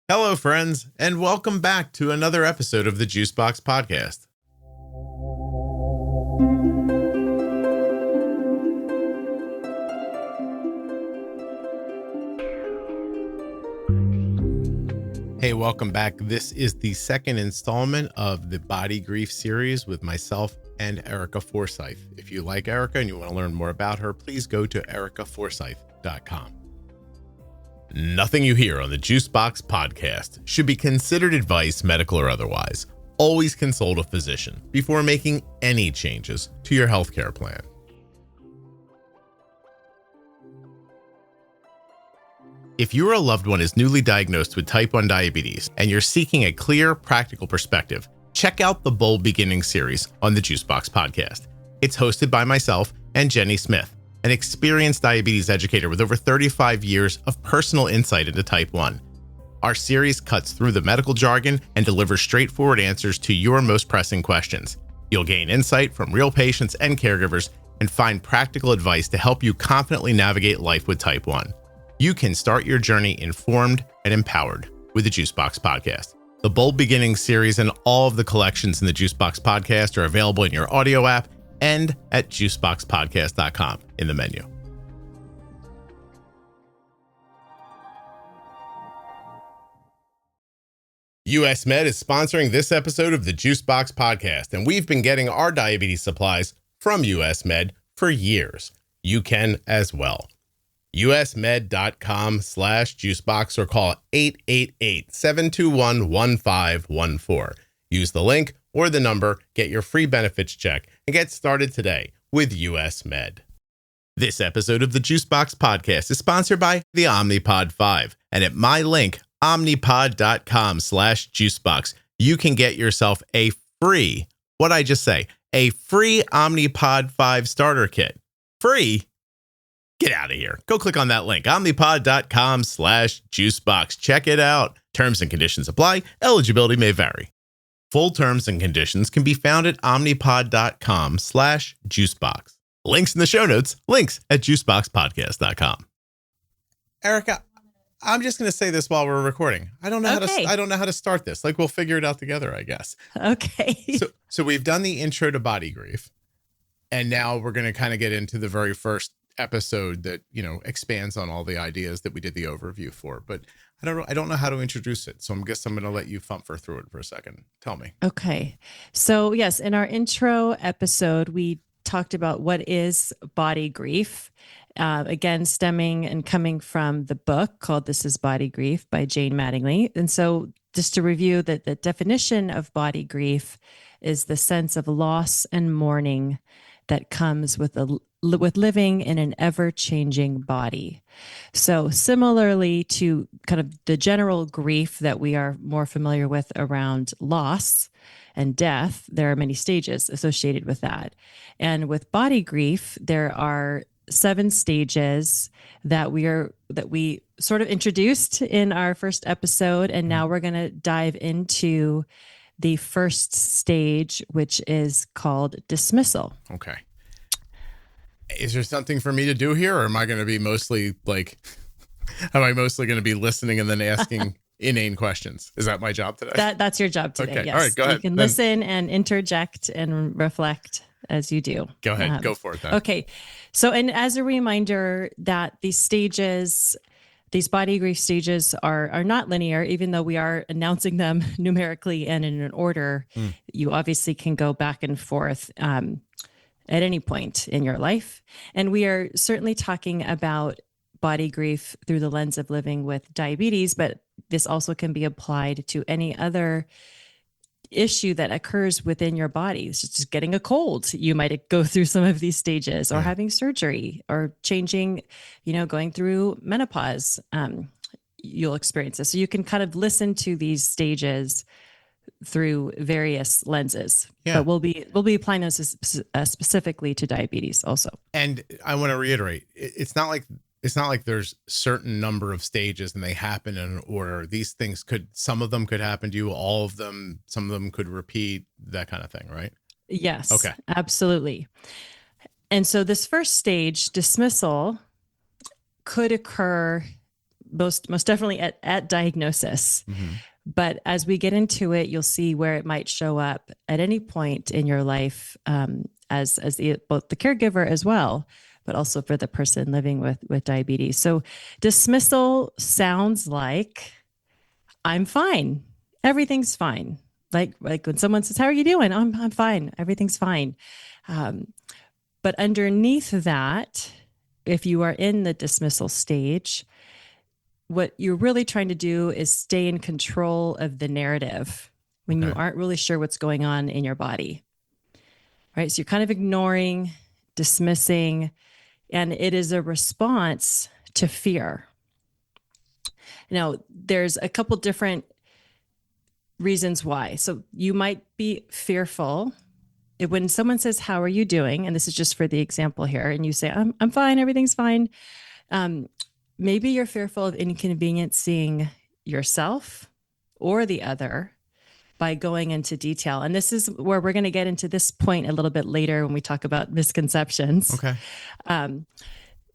Hello, friends, and welcome back to another episode of the Juicebox Podcast. Hey, welcome back. This is the second installment of the Body Grief series with myself and Erica Forsyth. If you like Erica and you want to learn more about her, please go to ericaforsyth.com. Nothing you hear on the Juicebox Podcast should be considered advice, medical or otherwise. Always consult a physician before making any changes to your healthcare plan. If you or a loved one is newly diagnosed with type 1 diabetes and you're seeking a clear, practical perspective, check out the Bold Beginning series on the Juicebox Podcast. It's hosted by myself and Jenny Smith, an experienced diabetes educator with over 35 years of personal insight into type 1. Our series cuts through the medical jargon and delivers straightforward answers to your most pressing questions. You'll gain insight from real patients and caregivers and find practical advice to help you confidently navigate life with type 1. You can start your journey informed and empowered with the Juicebox Podcast. The Bold Beginning series and all of the collections in the Juicebox Podcast are available in your audio app and at juiceboxpodcast.com in the menu. US Med is sponsoring this episode of the Juicebox Podcast, and we've been getting our diabetes supplies from US Med for years. You can as well. usmed.com/juicebox or call 888-721-1514. Use the link or the number, get your free benefits check, and get started today with US Med. This episode of the Juicebox Podcast is sponsored by the Omnipod 5. And at my link, omnipod.com/juicebox, you can get yourself a free, what'd I just say? A free Omnipod 5 starter kit. Free? Get out of here. Go click on that link, omnipod.com/juicebox. Check it out. Terms and conditions apply. Eligibility may vary. Full terms and conditions can be found at omnipod.com/juicebox. Links in the show notes, links at juiceboxpodcast.com. Erica, I'm just going to say this while we're recording. I don't know how to start this. Like, we'll figure it out together, I guess. Okay. So we've done the intro to body grief, and now we're going to kind of get into the very first episode that, expands on all the ideas that we did the overview for. But I don't know how to introduce it. So I guess I'm going to let you thumper through it for a second. Tell me. Okay. So yes, in our intro episode, we talked about what is body grief. Again, stemming and coming from the book called This is Body Grief by Jane Mattingly. And so just to review that the definition of body grief is the sense of loss and mourning that comes with living in an ever-changing body. So similarly to kind of the general grief that we are more familiar with around loss and death, there are many stages associated with that. And with body grief, there are 7 stages that we sort of introduced in our first episode. And now we're going to dive into the first stage, which is called dismissal. Okay. Is there something for me to do here, or am I going to be mostly going to be listening and then asking inane questions? Is that my job today? That's your job today. Okay. Yes. All right. Go ahead. You can listen and interject and reflect as you do. Go ahead. Go for it then. Okay. So, and as a reminder that these body grief stages are not linear, even though we are announcing them numerically and in an order. You obviously can go back and forth at any point in your life. And we are certainly talking about body grief through the lens of living with diabetes, but this also can be applied to any other issue that occurs within your body. It's just getting a cold. You might go through some of these stages, or having surgery, or changing, going through menopause. You'll experience this. So you can kind of listen to these stages through various lenses. But we'll be applying those specifically to diabetes also. And I want to reiterate, it's not like there's certain number of stages and they happen in an order. These things some of them could happen to you, all of them, some of them could repeat, that kind of thing, right? Yes. Okay. Absolutely. And so this first stage, dismissal, could occur most definitely at diagnosis. But as we get into it, you'll see where it might show up at any point in your life, as both the caregiver as well, but also for the person living with diabetes. So dismissal sounds like I'm fine. Everything's fine. Like when someone says, "How are you doing?" I'm fine. Everything's fine. But underneath that, if you are in the dismissal stage, what you're really trying to do is stay in control of the narrative when you aren't really sure what's going on in your body, right? So you're kind of ignoring, dismissing, and it is a response to fear. Now, there's a couple different reasons why. So you might be fearful. When someone says, "How are you doing?" and this is just for the example here, and you say, I'm fine, everything's fine. Maybe you're fearful of inconveniencing yourself or the other by going into detail. And this is where we're going to get into this point a little bit later when we talk about misconceptions. Okay.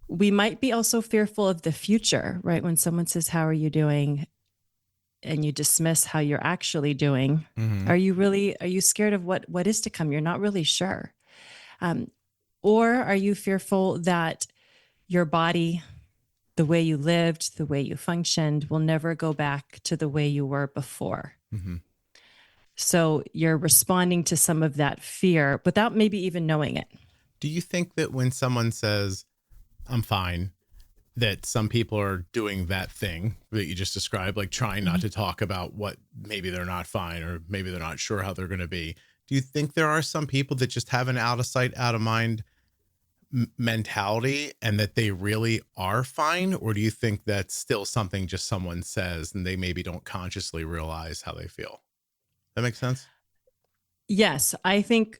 We might be also fearful of the future, right? When someone says, "How are you doing?" and you dismiss how you're actually doing. Are you scared of what is to come? You're not really sure. Or are you fearful that your body, the way you lived, the way you functioned, will never go back to the way you were before? So you're responding to some of that fear without maybe even knowing it. Do you think that when someone says, "I'm fine," that some people are doing that thing that you just described, like trying not to talk about what maybe they're not fine or maybe they're not sure how they're going to be? Do you think there are some people that just have an out of sight, out of mind mentality and that they really are fine? Or do you think that's still something just someone says and they maybe don't consciously realize how they feel? That makes sense? Yes, I think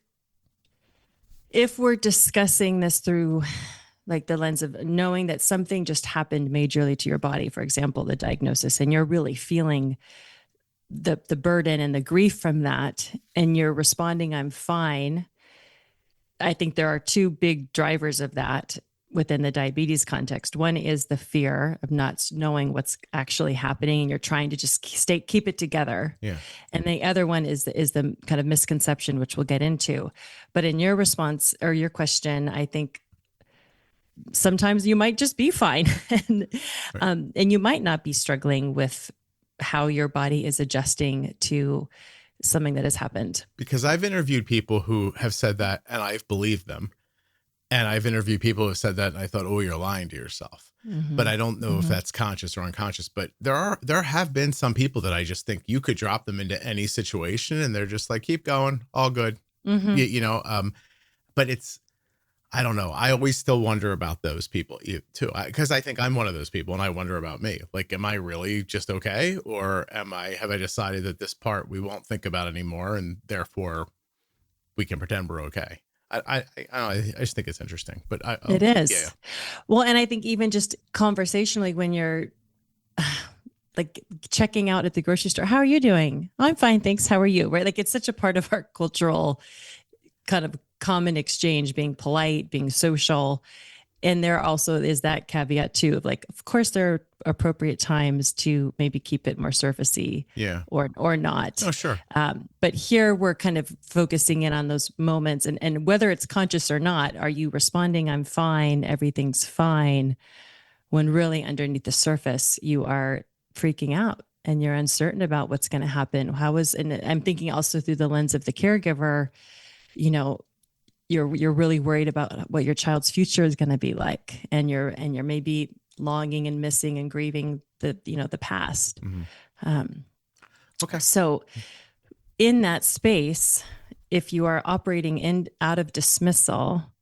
if we're discussing this through like the lens of knowing that something just happened majorly to your body, for example, the diagnosis, and you're really feeling the burden and the grief from that, and you're responding, "I'm fine." I think there are two big drivers of that within the diabetes context. One is the fear of not knowing what's actually happening, and you're trying to just keep it together. Yeah. And the other one is the kind of misconception, which we'll get into. But in your response or your question, I think sometimes you might just be fine, and you might not be struggling with how your body is adjusting to something that has happened. Because I've interviewed people who have said that and I've believed them. And I've interviewed people who have said that and I thought, "Oh, you're lying to yourself." But I don't know if that's conscious or unconscious. But there have been some people that I just think you could drop them into any situation and they're just like, "Keep going, all good." But I don't know. I always still wonder about those people too, because I think I'm one of those people and I wonder about me. Like, am I really just okay? Or have I decided that this part we won't think about anymore and therefore we can pretend we're okay? I just think it's interesting, but it is. Yeah. Well, and I think even just conversationally when you're like checking out at the grocery store, "How are you doing?" "I'm fine, thanks. How are you?" Right? Like it's such a part of our cultural kind of common exchange, being polite, being social. And there also is that caveat too of like, of course there are appropriate times to maybe keep it more surfacey, or not. Oh, sure. But here we're kind of focusing in on those moments, and whether it's conscious or not, are you responding, "I'm fine, everything's fine," when really underneath the surface, you are freaking out and you're uncertain about what's going to happen. And I'm thinking also through the lens of the caregiver, you're really worried about what your child's future is going to be like. And you're maybe longing and missing and grieving the past. Okay. So in that space, if you are operating out of dismissal,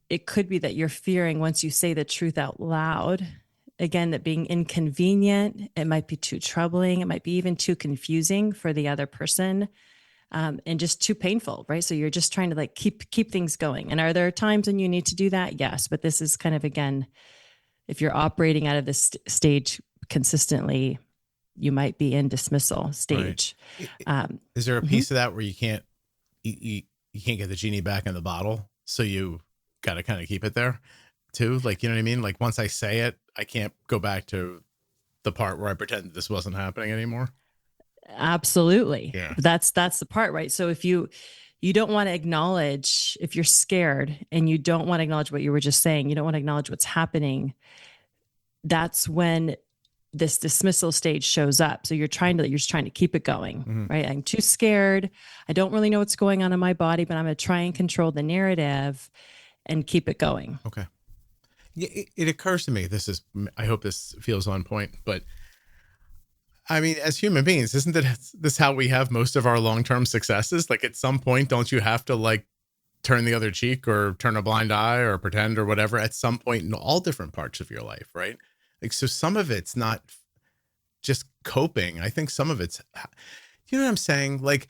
it could be that you're fearing once you say the truth out loud, again, that being inconvenient, it might be too troubling. It might be even too confusing for the other person. And just too painful, right? So you're just trying to like keep things going. And are there times when you need to do that? Yes. But this is kind of, again, if you're operating out of this stage consistently, you might be in dismissal stage. Right. Is there a piece of that where you can't get the genie back in the bottle? So you got to kind of keep it there too. Like, you know what I mean? Like once I say it, I can't go back to the part where I pretend this wasn't happening anymore. Absolutely. Yeah. That's the part, right? So if you don't want to acknowledge, if you're scared and you don't want to acknowledge what you were just saying, you don't want to acknowledge what's happening, that's when this dismissal stage shows up. So you're just trying to keep it going, right? I'm too scared. I don't really know what's going on in my body, but I'm going to try and control the narrative and keep it going. Okay. It occurs to me, I hope this feels on point, but I mean, as human beings, isn't this how we have most of our long-term successes? Like at some point, don't you have to like turn the other cheek or turn a blind eye or pretend or whatever at some point in all different parts of your life, right? Like, so some of it's not just coping. I think some of it's, you know what I'm saying? Like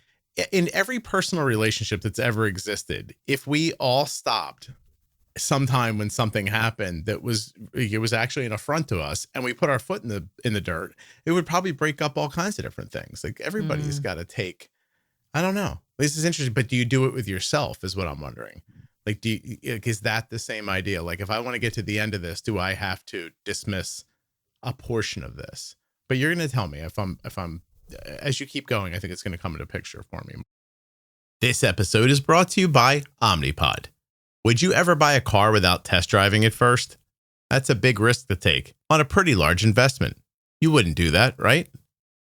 in every personal relationship that's ever existed, if we all stopped sometime when something happened it was actually an affront to us and we put our foot in the dirt, it would probably break up all kinds of different things. Like everybody's got to take, I don't know, this is interesting, but do you do it with yourself is what I'm wondering. Like, is that the same idea? Like if I want to get to the end of this, do I have to dismiss a portion of this? But you're going to tell me if I'm as you keep going, I think it's going to come into picture for me. This episode is brought to you by Omnipod. Would you ever buy a car without test driving it first? That's a big risk to take on a pretty large investment. You wouldn't do that, right?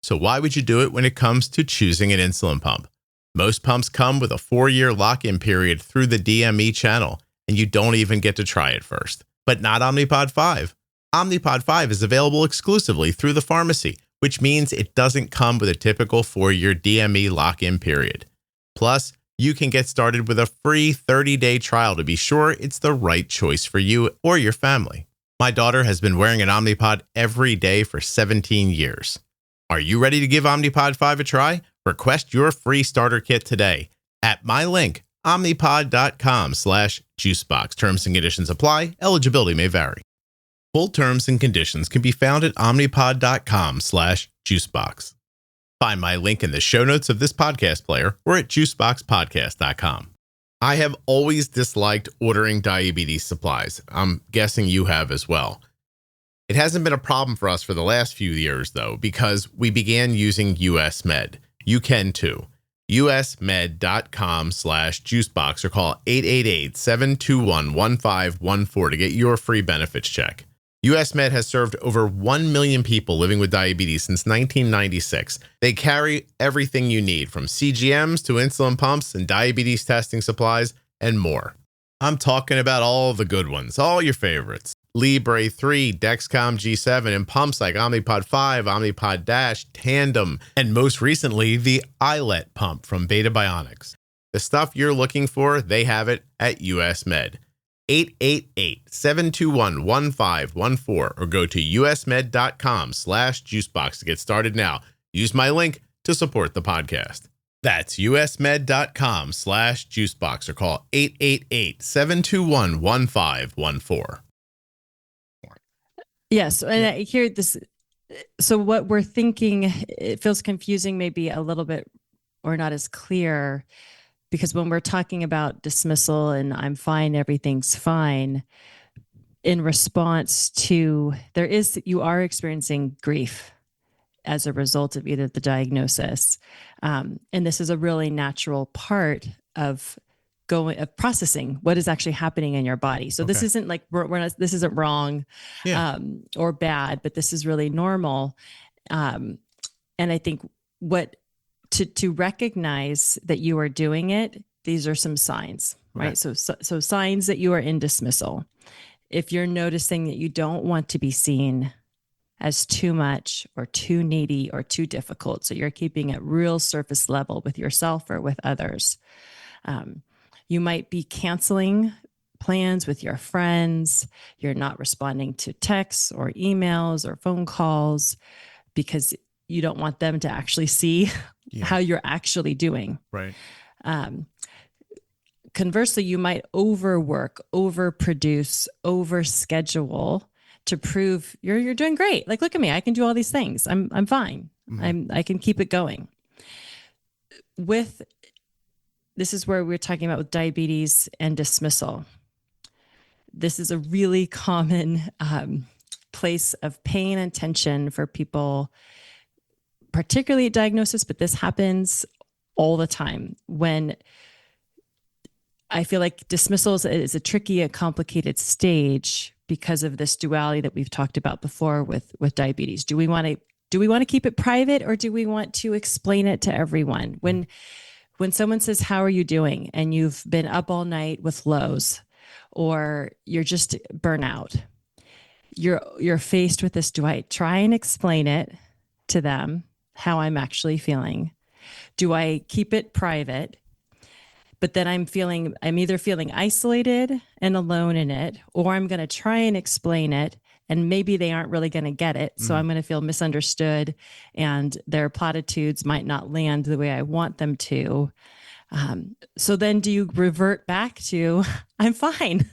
So why would you do it when it comes to choosing an insulin pump? Most pumps come with a 4-year lock-in period through the DME channel, and you don't even get to try it first. But not Omnipod 5. Omnipod 5 is available exclusively through the pharmacy, which means it doesn't come with a typical 4-year DME lock-in period. Plus, you can get started with a free 30-day trial to be sure it's the right choice for you or your family. My daughter has been wearing an Omnipod every day for 17 years. Are you ready to give Omnipod 5 a try? Request your free starter kit today at my link, omnipod.com/juicebox. Terms and conditions apply. Eligibility may vary. Full terms and conditions can be found at omnipod.com/juicebox. Find my link in the show notes of this podcast player or at juiceboxpodcast.com. I have always disliked ordering diabetes supplies. I'm guessing you have as well. It hasn't been a problem for us for the last few years, though, because we began using US Med. You can too. usmed.com/juicebox or call 888-721-1514 to get your free benefits check. US Med has served over 1 million people living with diabetes since 1996. They carry everything you need, from CGMs to insulin pumps and diabetes testing supplies and more. I'm talking about all the good ones, all your favorites. Libre 3, Dexcom G7, and pumps like Omnipod 5, Omnipod DASH, Tandem, and most recently, the iLet pump from Beta Bionics. The stuff you're looking for, they have it at US Med. 888-721-1514 or go to usmed.com/juicebox to get started now. Use my link to support the podcast. That's usmed.com/juicebox or call 888-721-1514. Yes. And I hear this. So what we're thinking, it feels confusing, maybe a little bit, or not as clear, because when we're talking about dismissal and I'm fine, everything's fine, in response to, you are experiencing grief as a result of either the diagnosis. And this is a really natural part of processing what is actually happening in your body. So this isn't like, this isn't wrong or bad, but this is really normal. And I think to recognize that you are doing it, these are some signs, right? So signs that you are in dismissal. If you're noticing that you don't want to be seen as too much or too needy or too difficult, so you're keeping it real surface level with yourself or with others. You might be canceling plans with your friends. You're not responding to texts or emails or phone calls because you don't want them to actually see how you're actually doing. Right. Conversely, you might overwork, overproduce, overschedule to prove you're doing great. Like, look at me, I can do all these things. I'm fine. I can keep it going. This is where we're talking about with diabetes and dismissal. This is a really common place of pain and tension for people, particularly at diagnosis, but this happens all the time when I feel like dismissal is a tricky, a complicated stage because of this duality that we've talked about before with diabetes. Do we want to keep it private, or do we want to explain it to everyone? When someone says, "How are you doing?" and you've been up all night with lows, or you're just burnout, you're faced with this. Do I try and explain it to them how I'm actually feeling? Do I keep it private? But then I'm either feeling isolated and alone in it, or I'm going to try and explain it, and maybe they aren't really going to get it. So I'm going to feel misunderstood, and their platitudes might not land the way I want them to. So then do you revert back to, I'm fine.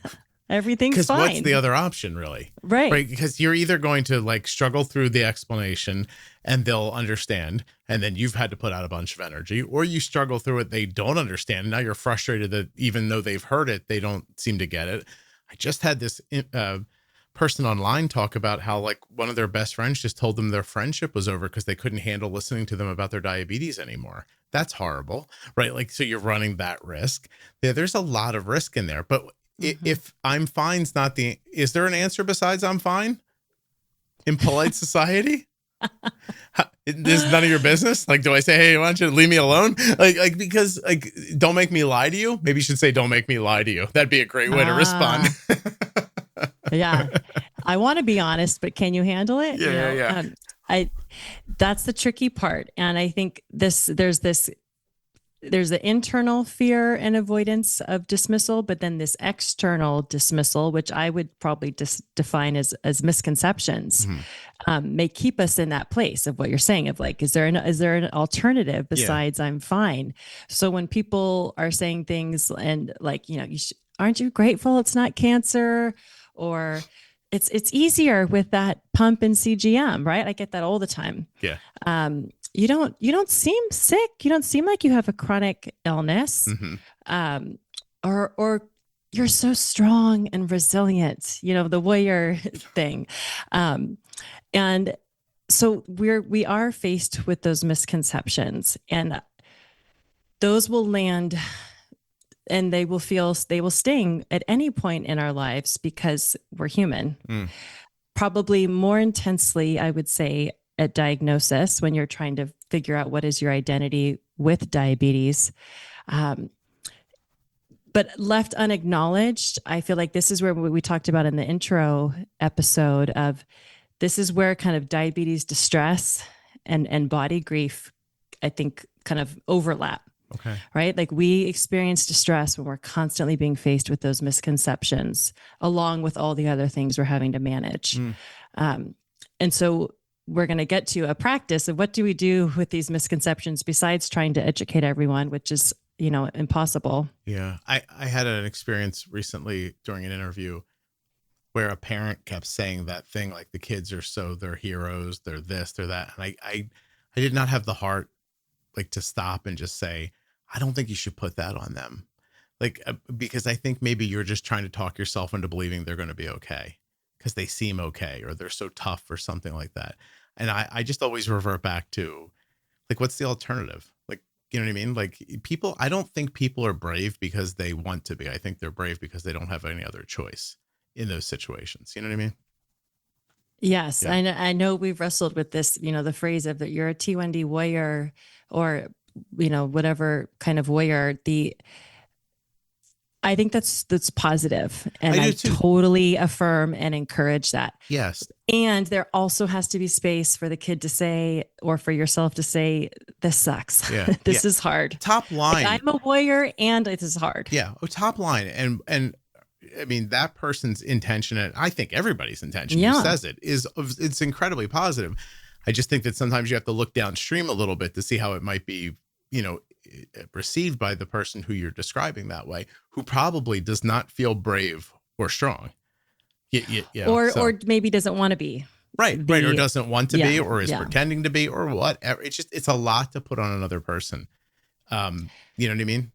Everything's fine. Because what's the other option, really? Right. Because you're either going to like struggle through the explanation and they'll understand, and then you've had to put out a bunch of energy, or you struggle through it, they don't understand. And now you're frustrated that even though they've heard it, they don't seem to get it. I just had this person online talk about how like one of their best friends just told them their friendship was over because they couldn't handle listening to them about their diabetes anymore. That's horrible, right? Like, so you're running that risk. Yeah, there's a lot of risk in there, but if I'm fine's not is there an answer besides I'm fine in polite society? This is none of your business. Like, do I say, "Hey, why don't you leave me alone?" Like, because like, don't make me lie to you. Maybe you should say, "Don't make me lie to you." That'd be a great way to respond. Yeah. I want to be honest, but can you handle it? Yeah. That's the tricky part. And I think there's the internal fear and avoidance of dismissal, but then this external dismissal, which I would probably define as misconceptions, may keep us in that place of what you're saying of like, is there an alternative besides I'm fine? So when people are saying things and like, aren't you grateful it's not cancer, or it's easier with that pump and CGM, right? I get that all the time. Yeah. You don't seem sick. You don't seem like you have a chronic illness, or you're so strong and resilient. The warrior thing, and so we are faced with those misconceptions, and those will land, and they will sting at any point in our lives because we're human. Probably more intensely, I would say, at diagnosis, when you're trying to figure out what is your identity with diabetes. But left unacknowledged, I feel like this is where we talked about in the intro episode of, this is where kind of diabetes distress and body grief, I think, kind of overlap. Okay. Right? Like, we experience distress when we're constantly being faced with those misconceptions, along with all the other things we're having to manage. And so we're going to get to a practice of what do we do with these misconceptions besides trying to educate everyone, which is, impossible. Yeah. I had an experience recently during an interview where a parent kept saying that thing, like the kids they're heroes, they're this, they're that. And I did not have the heart like to stop and just say, I don't think you should put that on them. Like, because I think maybe you're just trying to talk yourself into believing they're going to be okay because they seem okay, or they're so tough or something like that. And I just always revert back to like, what's the alternative? Like, you know what I mean? Like, I don't think people are brave because they want to be. I think they're brave because they don't have any other choice in those situations. You know what I mean? Yes. Yeah. I know we've wrestled with this, the phrase of that you're a T1D warrior, or, whatever kind of warrior. I think that's positive, and I totally affirm and encourage that. Yes. And there also has to be space for the kid to say, or for yourself to say, this sucks. Yeah. This is hard. Top line. Like, I'm a warrior and it is hard. Yeah. Top line. And I mean, that person's intention, and I think everybody's intention who says it's incredibly positive. I just think that sometimes you have to look downstream a little bit to see how it might be, received by the person who you're describing that way, who probably does not feel brave or strong. Or maybe doesn't want to be. Right. Or doesn't want to be, or is pretending to be, or whatever. It's a lot to put on another person. You know what I mean?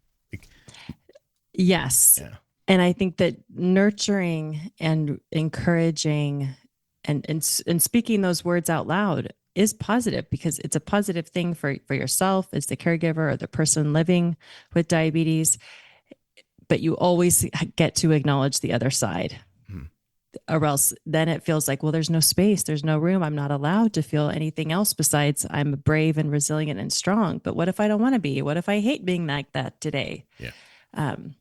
Yes. Yeah. And I think that nurturing and encouraging and speaking those words out loud is positive, because it's a positive thing for yourself as the caregiver or the person living with diabetes. But you always get to acknowledge the other side, or else then it feels like, well, there's no space, there's no room. I'm not allowed to feel anything else besides I'm brave and resilient and strong. But what if I don't want to be? What if I hate being like that today? Yeah. Um,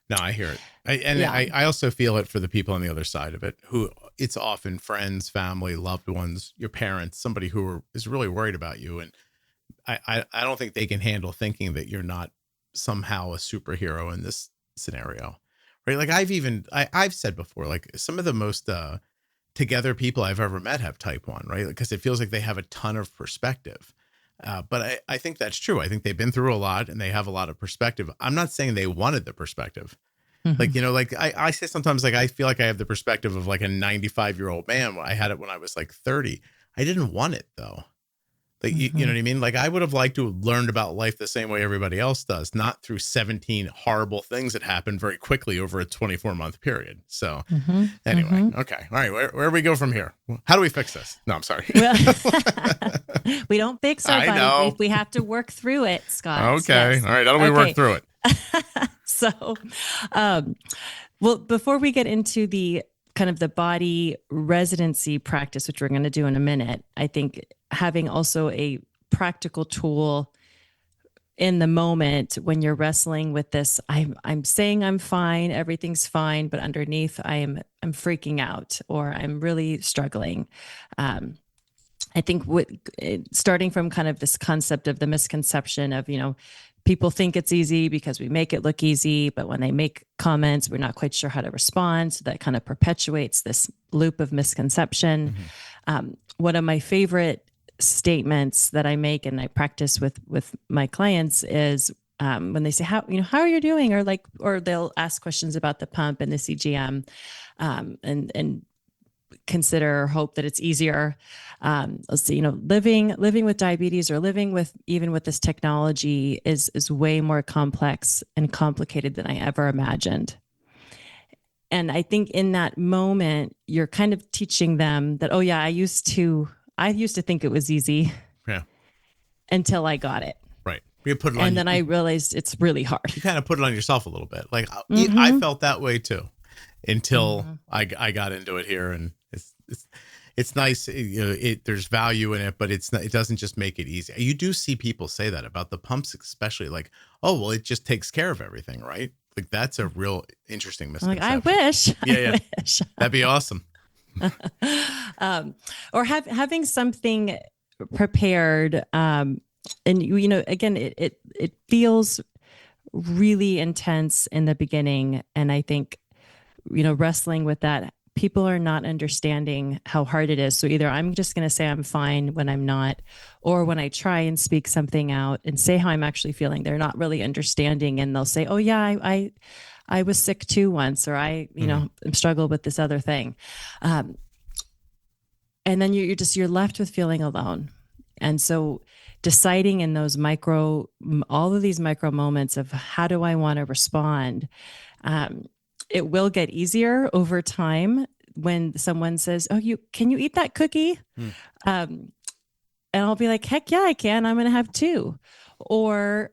No, I hear it. I also feel it for the people on the other side of it, who it's often friends, family, loved ones, your parents, somebody who is really worried about you. And I don't think they can handle thinking that you're not somehow a superhero in this scenario, right? Like I've said before, like some of the most together people I've ever met have type 1, right? Because it feels like they have a ton of perspective. But I think that's true. I think they've been through a lot and they have a lot of perspective. I'm not saying they wanted the perspective. Like, like I say sometimes, like, I feel like I have the perspective of like a 95-year-old man. I had it when I was like 30. I didn't want it though. Like, you know what I mean? Like I would have liked to have learned about life the same way everybody else does, not through 17 horrible things that happened very quickly over a 24-month period. So anyway, okay. All right. Where do we go from here? How do we fix this? No, I'm sorry. Well, we don't fix our I body know. grief. We have to work through it, Scott. Okay. Yes. All right. How do we work through it? So, well, before we get into the kind of the body residency practice, which we're going to do in a minute, I think having also a practical tool in the moment when you're wrestling with this, I'm saying I'm fine, everything's fine, but underneath I'm freaking out, or I'm really struggling. I think starting from kind of this concept of the misconception of, people think it's easy because we make it look easy, but when they make comments, we're not quite sure how to respond. So that kind of perpetuates this loop of misconception. One of my favorite statements that I make and I practice with my clients is when they say, how are you doing? Or they'll ask questions about the pump and the CGM, and consider or hope that it's easier. Let's see, living with diabetes or living even with this technology is way more complex and complicated than I ever imagined. And I think in that moment, you're kind of teaching them that, oh yeah, I used to think it was easy. Yeah. Until I got it. Right. You put it on, and then I realized it's really hard. You kind of put it on yourself a little bit. Like I felt that way too, until I got into it here, and it's nice. There's value in it, but it doesn't just make it easy. You do see people say that about the pumps, especially like, oh, well, it just takes care of everything, right? Like that's a real interesting misconception. Like, I wish. Yeah. That'd be awesome. Or having something prepared. And again, it feels really intense in the beginning. And I think, wrestling with that, people are not understanding how hard it is. So either I'm just going to say I'm fine when I'm not, or when I try and speak something out and say how I'm actually feeling, they're not really understanding. And they'll say, oh yeah, I was sick too once, or I struggled with this other thing. And then you're left with feeling alone. And so deciding in those all of these micro moments of how do I want to respond, it will get easier over time when someone says, oh, can you eat that cookie? And I'll be like, heck yeah, I can. I'm going to have two. But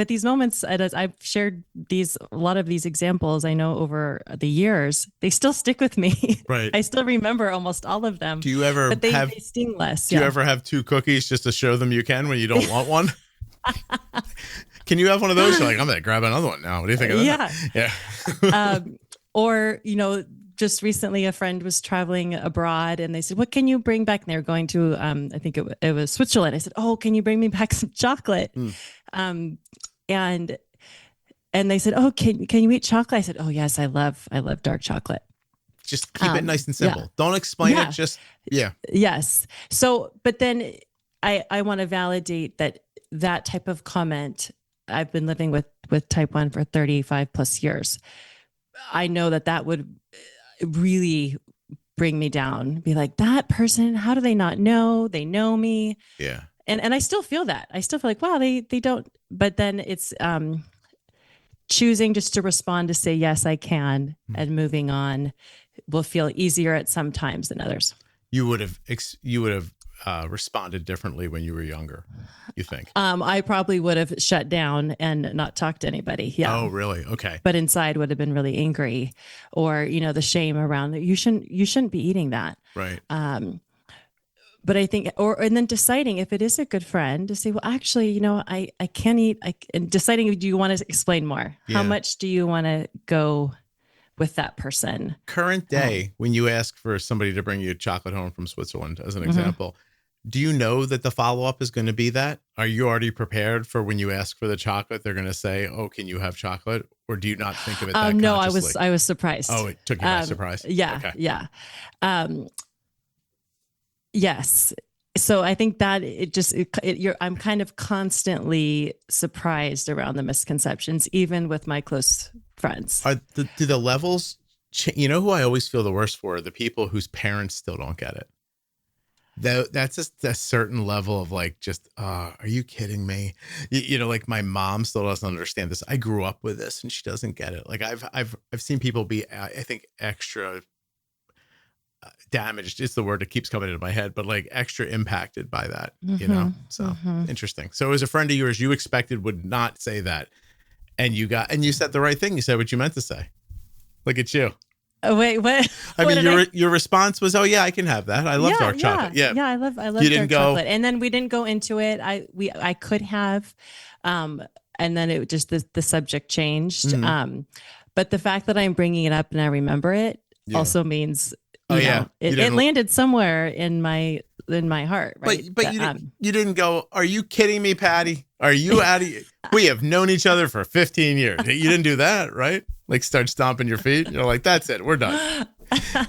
these moments, as I've shared a lot of these examples, I know over the years, they still stick with me. Right. I still remember almost all of them. Do you ever they sting less. Do you ever have two cookies just to show them you can when you don't want one? Can you have one of those? You're like, I'm going to grab another one now. What do you think of that? Yeah. Or, just recently a friend was traveling abroad and they said, what can you bring back? And they were going to, I think it was Switzerland. I said, oh, can you bring me back some chocolate? And they said, oh, can you eat chocolate? I said, oh yes, I love dark chocolate. Just keep it nice and simple. Yeah. Don't explain it. Just, yeah. Yes. So, but then I want to validate that type of comment. I've been living with type 1 for 35 plus years. I know that would really bring me down, be like, that person, how do they not know? They know me. Yeah. And I still feel that. I still feel like, wow, they don't, but then it's, choosing just to respond to say, yes, I can, and moving on will feel easier at some times than others. You would have responded differently when you were younger, you think? I probably would have shut down and not talked to anybody. Yeah. Oh, really? Okay. But inside would have been really angry, or, the shame around that. You shouldn't be eating that. Right. But I think, and then deciding if it is a good friend to say, well, actually, I can eat, and deciding, do you want to explain more? Yeah. How much do you want to go with that person? Current day, when you ask for somebody to bring you chocolate home from Switzerland, as an example, do you know that the follow-up is going to be that? Are you already prepared for when you ask for the chocolate, they're going to say, oh, can you have chocolate? Or do you not think of it that no, consciously? I was surprised. Oh, it took you by surprise? Yeah. Okay. Yeah. Yes. So I think that I'm kind of constantly surprised around the misconceptions, even with my close friends. Do the levels, who I always feel the worst for are the people whose parents still don't get it. That's just a certain level of like, just, are you kidding me? Like my mom still doesn't understand this. I grew up with this and she doesn't get it. Like I've seen people be, I think, extra damaged is the word that keeps coming into my head, but like extra impacted by that, so interesting. So as a friend of yours, you expected would not say that. And you said the right thing. You said what you meant to say. Look at you. Oh, wait, what? I mean, your response was, oh yeah, I can have that. I love dark chocolate. Yeah. I love dark chocolate. And then we didn't go into it. I could have, and then it just, the subject changed. But the fact that I'm bringing it up and I remember it also means, it landed somewhere in my heart. Right. But you didn't go, are you kidding me, Patty? Are you out of we have known each other for 15 years. You didn't do that, right? Like start stomping your feet. You're like, that's it. We're done.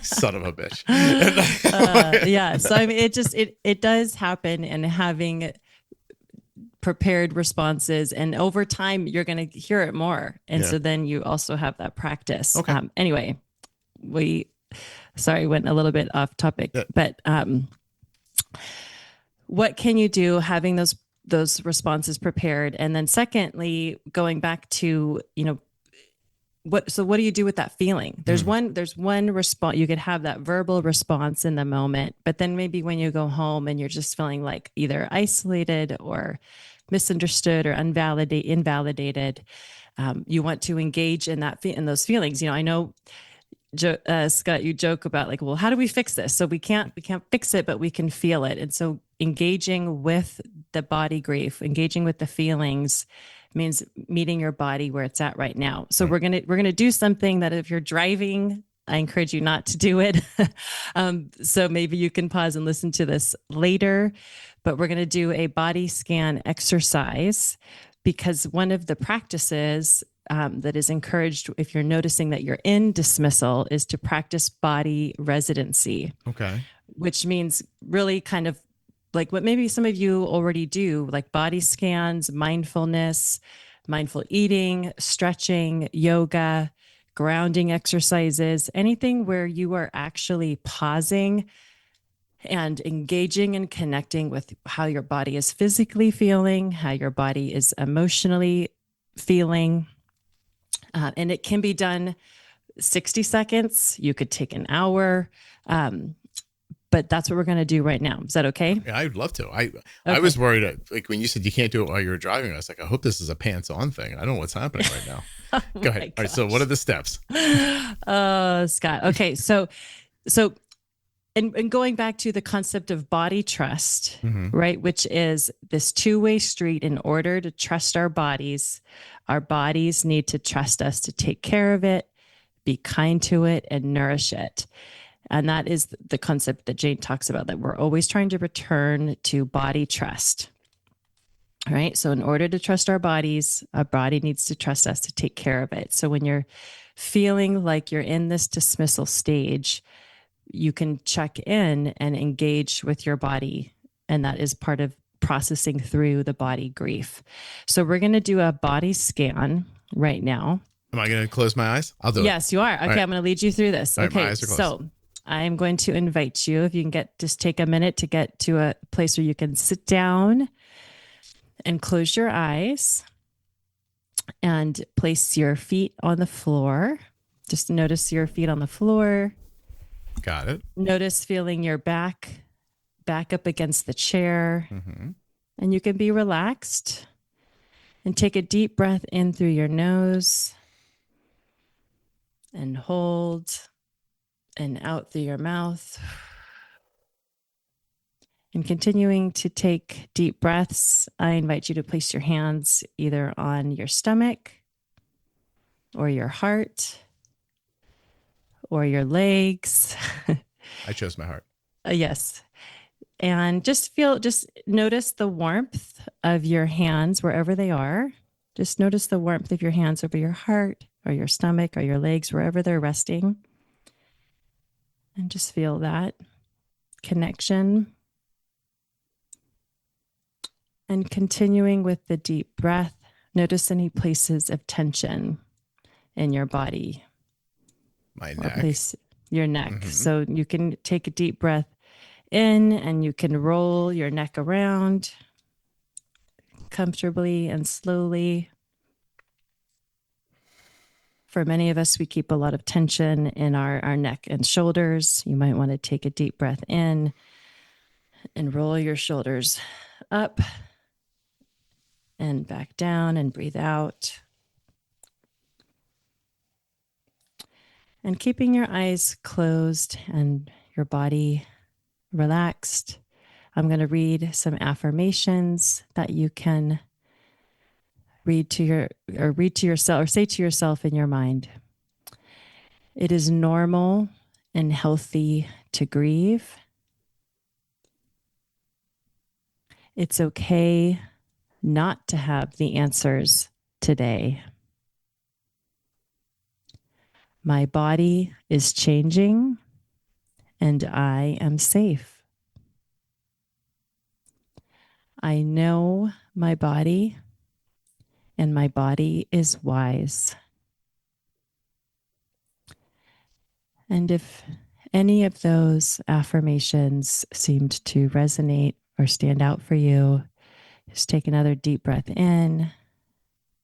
Son of a bitch. So I mean, it does happen, and having prepared responses, and over time you're going to hear it more. And so then you also have that practice. Okay. Anyway, went a little bit off topic, but what can you do having those responses prepared? And then secondly, going back to, what do you do with that feeling? There's one response. You could have that verbal response in the moment, but then maybe when you go home and you're just feeling like either isolated or misunderstood or invalidated, you want to engage in those feelings. I know, Scott, you joke about like, well, how do we fix this? So we can't fix it, but we can feel it. And so engaging with the body grief, engaging with the feelings, means meeting your body where it's at right now. So we're gonna do something that if you're driving, I encourage you not to do it. So maybe you can pause and listen to this later. But we're gonna do a body scan exercise, because one of the practices that is encouraged if you're noticing that you're in dismissal is to practice body residency. Okay. Which means really kind of like what maybe some of you already do, like body scans, mindfulness, mindful eating, stretching, yoga, grounding exercises, anything where you are actually pausing and engaging and connecting with how your body is physically feeling, how your body is emotionally feeling. And it can be done 60 seconds. You could take an hour. But that's what we're going to do right now. Is that okay? Yeah, I'd love to. I was worried, like when you said you can't do it while you were driving, I was like, I hope this is a pants on thing. I don't know what's happening right now. Go ahead. All right. So what are the steps? Scott. Okay. So and going back to the concept of body trust, right? Which is this two-way street. In order to trust our bodies need to trust us to take care of it, be kind to it, and nourish it. And that is the concept that Jane talks about, that we're always trying to return to body trust. All right. So in order to trust our body needs to trust us to take care of it. So when you're feeling like you're in this dismissal stage, you can check in and engage with your body. And that is part of processing through the body grief. So we're going to do a body scan right now. Am I going to close my eyes? I'll do it. Yes, you are. Okay. Right. I'm going to lead you through this. All okay. Right, my eyes are closed. So I'm going to invite you, if you can just take a minute to get to a place where you can sit down and close your eyes. and place your feet on the floor. Just notice your feet on the floor. Got it. Notice feeling your back up against the chair. Mm-hmm. And you can be relaxed and take a deep breath in through your nose and hold, and out through your mouth. And continuing to take deep breaths, I invite you to place your hands either on your stomach or your heart or your legs. I chose my heart. Yes. And just notice the warmth of your hands wherever they are. Just notice the warmth of your hands over your heart or your stomach or your legs, wherever they're resting. And just feel that connection. And continuing with the deep breath, notice any places of tension in your body. My neck. Your neck. Mm-hmm. So you can take a deep breath in and you can roll your neck around comfortably and slowly. For many of us, we keep a lot of tension in our neck and shoulders. You might want to take a deep breath in and roll your shoulders up and back down and breathe out. And keeping your eyes closed and your body relaxed, I'm going to read some affirmations that you can read to yourself or say to yourself in your mind. It is normal and healthy to grieve. It's okay not to have the answers today. My body is changing and I am safe. I know my body and my body is wise. And if any of those affirmations seemed to resonate or stand out for you, just take another deep breath in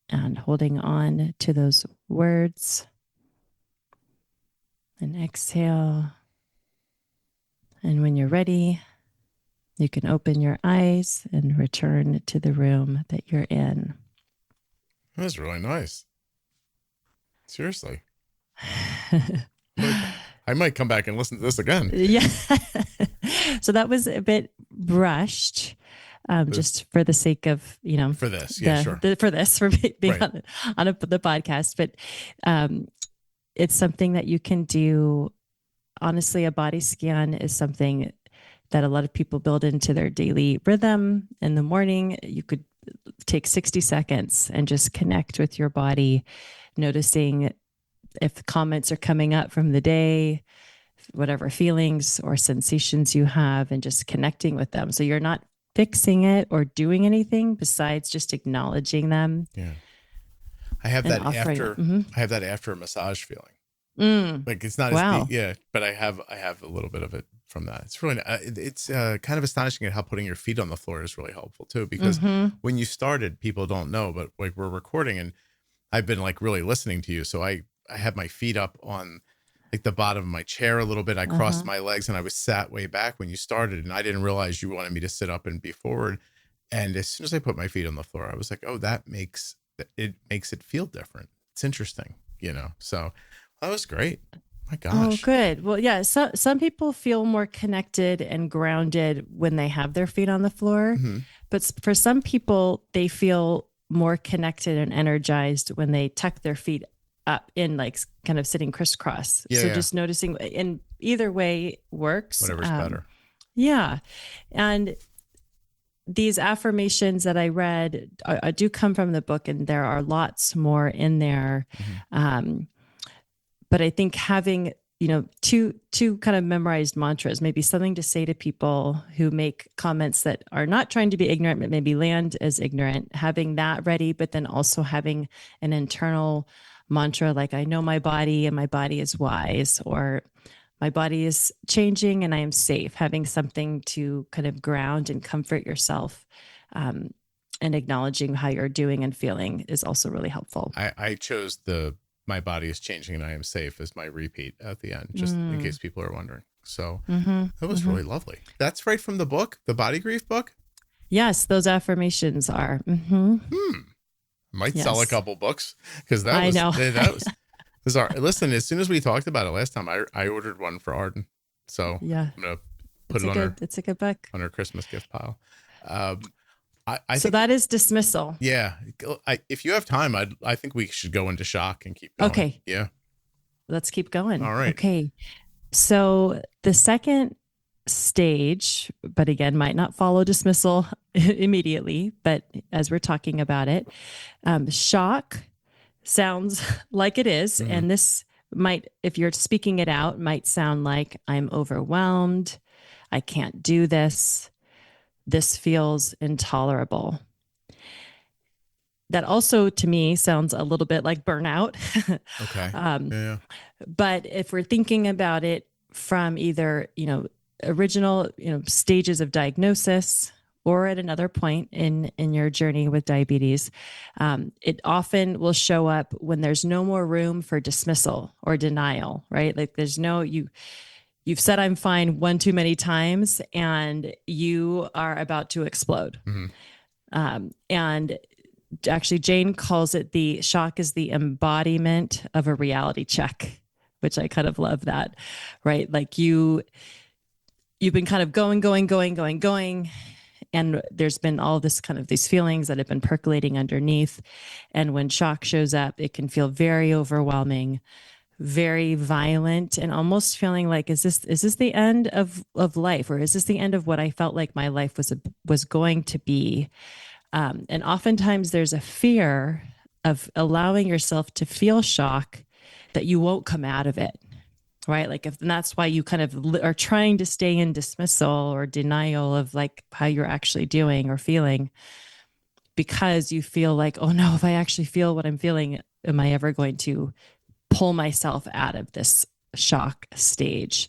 and holding on to those words. And exhale. And when you're ready, you can open your eyes and return to the room that you're in. That was really nice. Seriously. I might come back and listen to this again. Yeah. So that was a bit rushed, just for the sake of, for this. Yeah, sure. For being right. on the podcast. But it's something that you can do. Honestly, a body scan is something that a lot of people build into their daily rhythm. In the morning, you could take 60 seconds and just connect with your body, noticing if comments are coming up from the day, whatever feelings or sensations you have, and just connecting with them. So you're not fixing it or doing anything besides just acknowledging them. Yeah. I have that after I have that after a massage feeling. Like it's not as deep, but I have a little bit of it from that. It's really it's kind of astonishing at how putting your feet on the floor is really helpful too, because when you started, people don't know, but like we're recording and I've been like really listening to you. So I have my feet up on like the bottom of my chair a little bit. I crossed my legs and I was sat way back when you started, and I didn't realize you wanted me to sit up and be forward. And as soon as I put my feet on the floor, I was like, oh, that makes it feel different. It's interesting, so that was great. My gosh. Oh, good. Well, yeah. So some people feel more connected and grounded when they have their feet on the floor, but for some people, they feel more connected and energized when they tuck their feet up in, like kind of sitting crisscross. So just noticing, and either way works. Whatever's better. Yeah. And these affirmations that I read do come from the book, and there are lots more in there. But I think having, two kind of memorized mantras, maybe something to say to people who make comments that are not trying to be ignorant, but maybe land as ignorant, having that ready, but then also having an internal mantra like, I know my body and my body is wise, or my body is changing and I am safe, having something to kind of ground and comfort yourself. And and acknowledging how you're doing and feeling is also really helpful. I chose my body is changing and I am safe as my repeat at the end, just in case people are wondering. So that was really lovely. That's right from the book, the Body Grief book? Yes, those affirmations are. Might sell a couple books because that was bizarre. Listen, as soon as we talked about it last time, I ordered one for Arden. So I'm going to put it's a good book on her Christmas gift pile. So that is Dismissal. Yeah. If you have time, I think we should go into Shock and keep going. Okay. Yeah. Let's keep going. All right. Okay. So the second stage, but again, might not follow Dismissal immediately, but as we're talking about it, Shock sounds like it is. And this might, if you're speaking it out, might sound like I'm overwhelmed. I can't do this. This feels intolerable. That also to me sounds a little bit like burnout. Okay. But if we're thinking about it from either, original, stages of diagnosis or at another point in your journey with diabetes, it often will show up when there's no more room for dismissal or denial, right? Like there's you've said I'm fine one too many times and you are about to explode. And actually Jane calls it the shock is the embodiment of a reality check, which I kind of love that, right? Like you've been kind of going, and there's been all this kind of these feelings that have been percolating underneath. And when shock shows up, it can feel very overwhelming, very violent, and almost feeling like, is this the end of life? Or is this the end of what I felt like my life was going to be? And oftentimes there's a fear of allowing yourself to feel shock that you won't come out of it, right? Like and that's why you kind of are trying to stay in dismissal or denial of like how you're actually doing or feeling, because you feel like, oh no, if I actually feel what I'm feeling, am I ever going to pull myself out of this shock stage?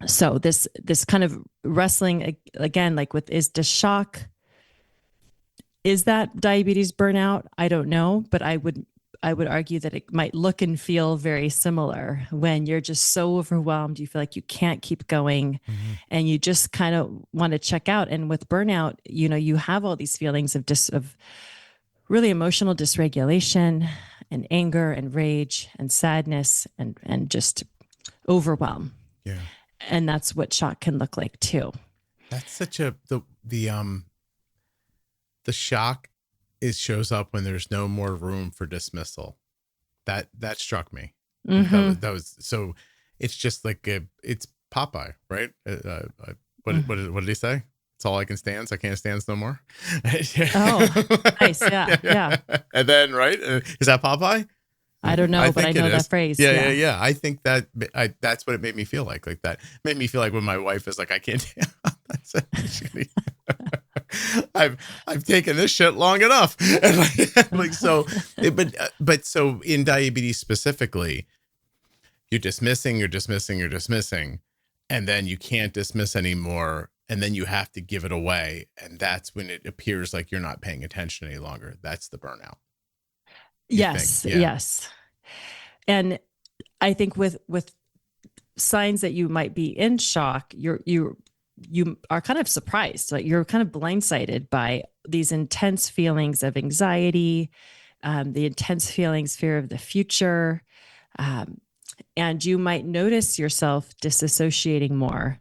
So this kind of wrestling again, like is that diabetes burnout? I don't know, but I would argue that it might look and feel very similar when you're just so overwhelmed, you feel like you can't keep going and you just kind of want to check out. And with burnout, you have all these feelings of really emotional dysregulation and anger and rage and sadness and just overwhelm. Yeah. And that's what shock can look like too. That's such the shock shows up when there's no more room for dismissal. That struck me. That was so. It's just like it's Popeye, right? What did he say? It's all I can stand. So I can't stand no more. Oh, nice. Yeah. And then, right? Is that Popeye? I don't know, but I know that phrase. Yeah. I think that's what it made me feel like. Like that made me feel like when my wife is like, I can't. I've taken this shit long enough. And so in diabetes specifically, you're dismissing, and then you can't dismiss anymore. And then you have to give it away. And that's when it appears like you're not paying attention any longer. That's the burnout. Yes. And I think with signs that you might be in shock, you are kind of surprised, like you're kind of blindsided by these intense feelings of anxiety, the intense feelings, fear of the future. And you might notice yourself disassociating more,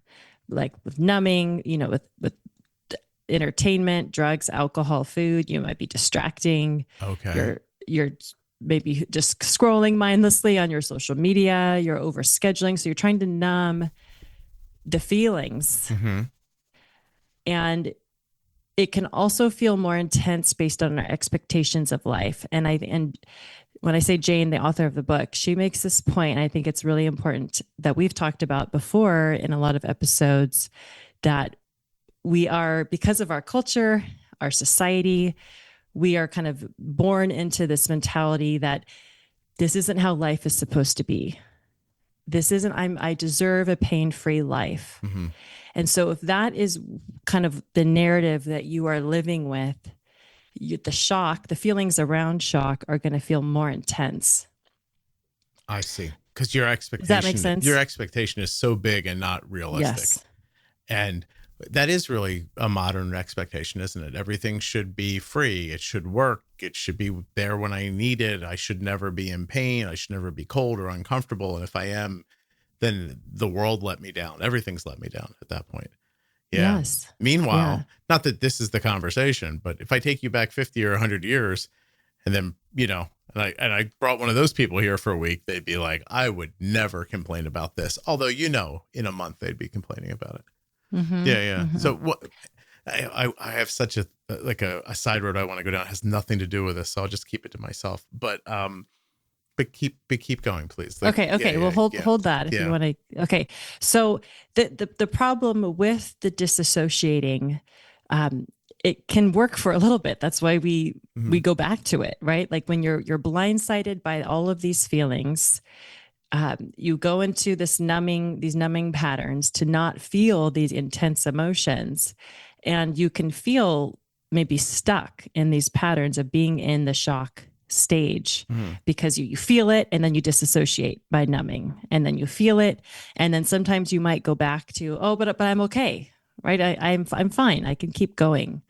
like with numbing, with entertainment, drugs, alcohol, food. You might be distracting. Okay. You're maybe just scrolling mindlessly on your social media. You're overscheduling. So you're trying to numb the feelings. And it can also feel more intense based on our expectations of life. And when I say Jane, the author of the book, she makes this point, and I think it's really important that we've talked about before in a lot of episodes, that we are, because of our culture, our society, we are kind of born into this mentality that this isn't how life is supposed to be. This isn't, I deserve a pain-free life. And so if that is kind of the narrative that you are living with, the feelings around shock are going to feel more intense. I see. Because Does that make sense? your expectation is so big and not realistic. Yes. And that is really a modern expectation, isn't it? Everything should be free. It should work. It should be there when I need it. I should never be in pain. I should never be cold or uncomfortable. And if I am, then the world let me down. Everything's let me down at that point. Yeah. Yes. Meanwhile, not that this is the conversation, but if I take you back 50 or 100 years and then, and I brought one of those people here for a week, they'd be like, I would never complain about this. Although, in a month they'd be complaining about it. Mm-hmm. Yeah. Yeah. Mm-hmm. So what I have such a side road I want to go down. It has nothing to do with this. So I'll just keep it to myself, but keep going, please. Okay. Well, hold that if you want to. Okay. So the problem with the disassociating, it can work for a little bit. That's why we go back to it, right? Like when you're blindsided by all of these feelings, you go into these numbing patterns to not feel these intense emotions, and you can feel maybe stuck in these patterns of being in the shock stage because you feel it and then you disassociate by numbing, and then you feel it, and then sometimes you might go back to, but I'm okay, right? I'm fine. I can keep going.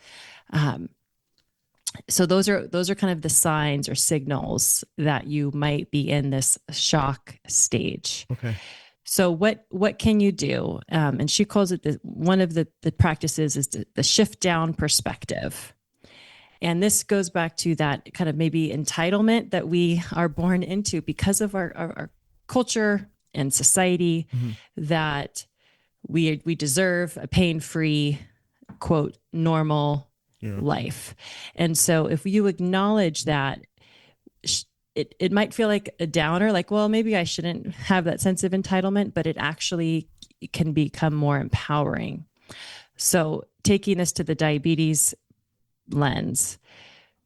So those are kind of the signs or signals that you might be in this shock stage. Okay. So what can you do? And she calls it one of the practices is the shift down perspective. And this goes back to that kind of maybe entitlement that we are born into because of our culture and society, that we deserve a pain-free, quote, normal life. And so if you acknowledge that, it might feel like a downer, like, well, maybe I shouldn't have that sense of entitlement, but it actually can become more empowering. So taking this to the diabetes lens,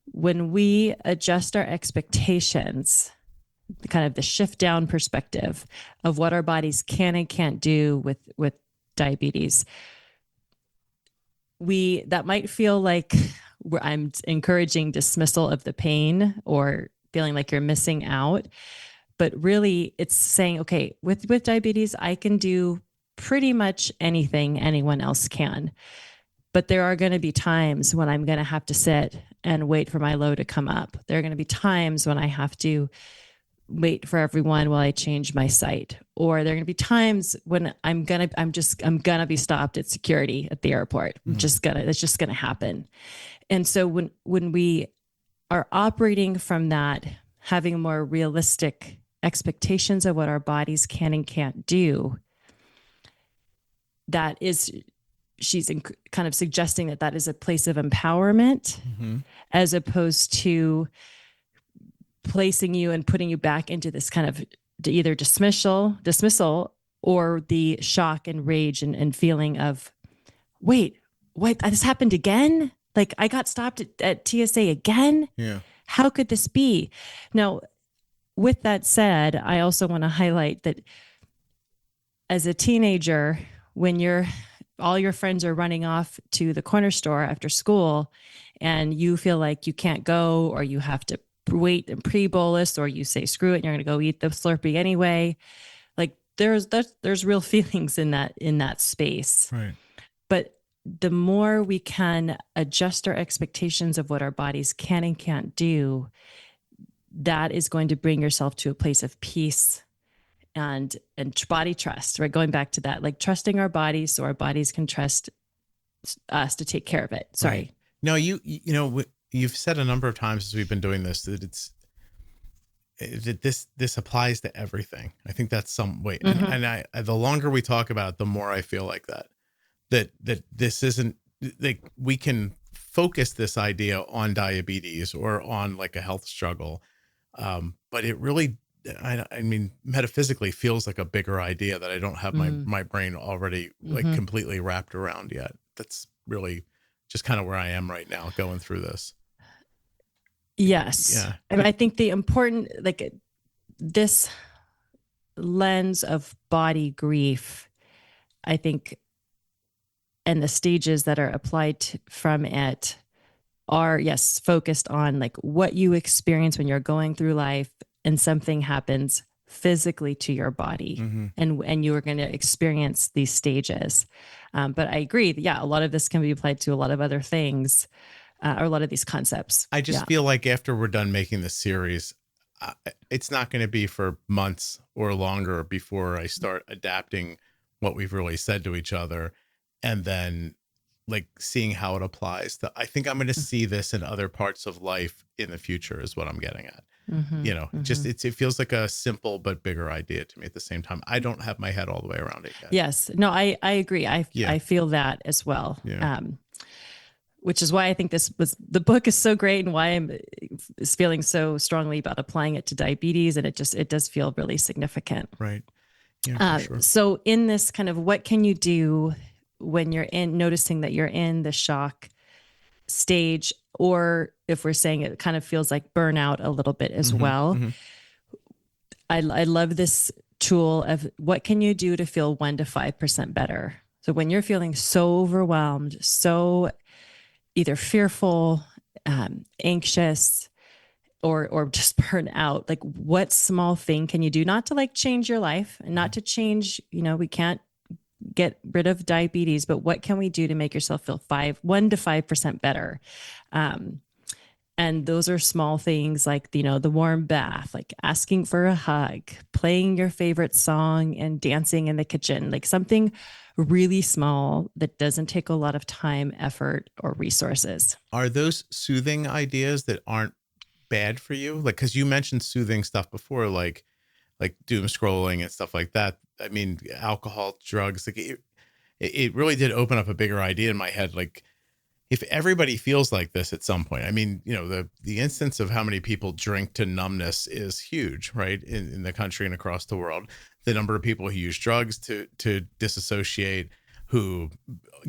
when we adjust our expectations, kind of the shift down perspective of what our bodies can and can't do with diabetes, that might feel like I'm encouraging dismissal of the pain or feeling like you're missing out. But really it's saying, okay, with diabetes, I can do pretty much anything anyone else can. But there are going to be times when I'm going to have to sit and wait for my low to come up. There are going to be times when I have to wait for everyone while I change my site. Or there are going to be times when I'm going to be stopped at security at the airport. That's just going to happen. And so when we are operating from that, having more realistic expectations of what our bodies can and can't do, she's kind of suggesting that is a place of empowerment, as opposed to placing you and putting you back into this kind of either dismissal or the shock and rage and feeling of, wait, this happened again? Like I got stopped at TSA again? Yeah. How could this be? Now, with that said, I also want to highlight that as a teenager, when all your friends are running off to the corner store after school and you feel like you can't go, or you have to wait and pre-bolus, or you say, screw it, and you're going to go eat the Slurpee anyway. Like there's real feelings in that space. Right. But the more we can adjust our expectations of what our bodies can and can't do, that is going to bring yourself to a place of peace and body trust, right? Going back to that, like trusting our bodies so our bodies can trust us to take care of it. Sorry. Right. No, you've said a number of times as we've been doing this that this applies to everything. I think that's some way. And I the longer we talk about it, the more I feel like that this isn't like we can focus this idea on diabetes or on like a health struggle. But it really, I mean, metaphysically feels like a bigger idea that I don't have my brain already like completely wrapped around yet. That's really just kind of where I am right now going through this. Yes. Yeah. And I think the important, like this lens of body grief, I think and the stages that are applied from it are, yes, focused on like what you experience when you're going through life and something happens physically to your body, and you are going to experience these stages. But I agree that, yeah, a lot of this can be applied to a lot of other things, or a lot of these concepts. I just feel like after we're done making this series, it's not going to be for months or longer before I start adapting what we've really said to each other, and then like seeing how it applies to, I think I'm going to see this in other parts of life in the future is what I'm getting at. You know, just it feels like a simple but bigger idea to me at the same time. I don't have my head all the way around it yet. Yes. No, I agree. I feel that as well. Yeah. Which is why I think the book is so great, and why I'm feeling so strongly about applying it to diabetes. And it does feel really significant. Right. Yeah, for sure. So in this kind of, what can you do when you're noticing that you're in the shock stage, or if we're saying it kind of feels like burnout a little bit as well. I love this tool of what can you do to feel 1 to 5% better. So when you're feeling so overwhelmed, so either fearful, anxious, or just burn out, like what small thing can you do, not to like change your life and not to change, we can't get rid of diabetes, but what can we do to make yourself feel 1 to 5% better? And those are small things like, the warm bath, like asking for a hug, playing your favorite song and dancing in the kitchen, like something really small that doesn't take a lot of time, effort, or resources. Are those soothing ideas that aren't bad for you? Like, cause you mentioned soothing stuff before, like doom scrolling and stuff like that. I mean, alcohol, drugs, like it really did open up a bigger idea in my head. Like if everybody feels like this at some point, I mean, the instance of how many people drink to numbness is huge, right? In the country and across the world, the number of people who use drugs to disassociate, who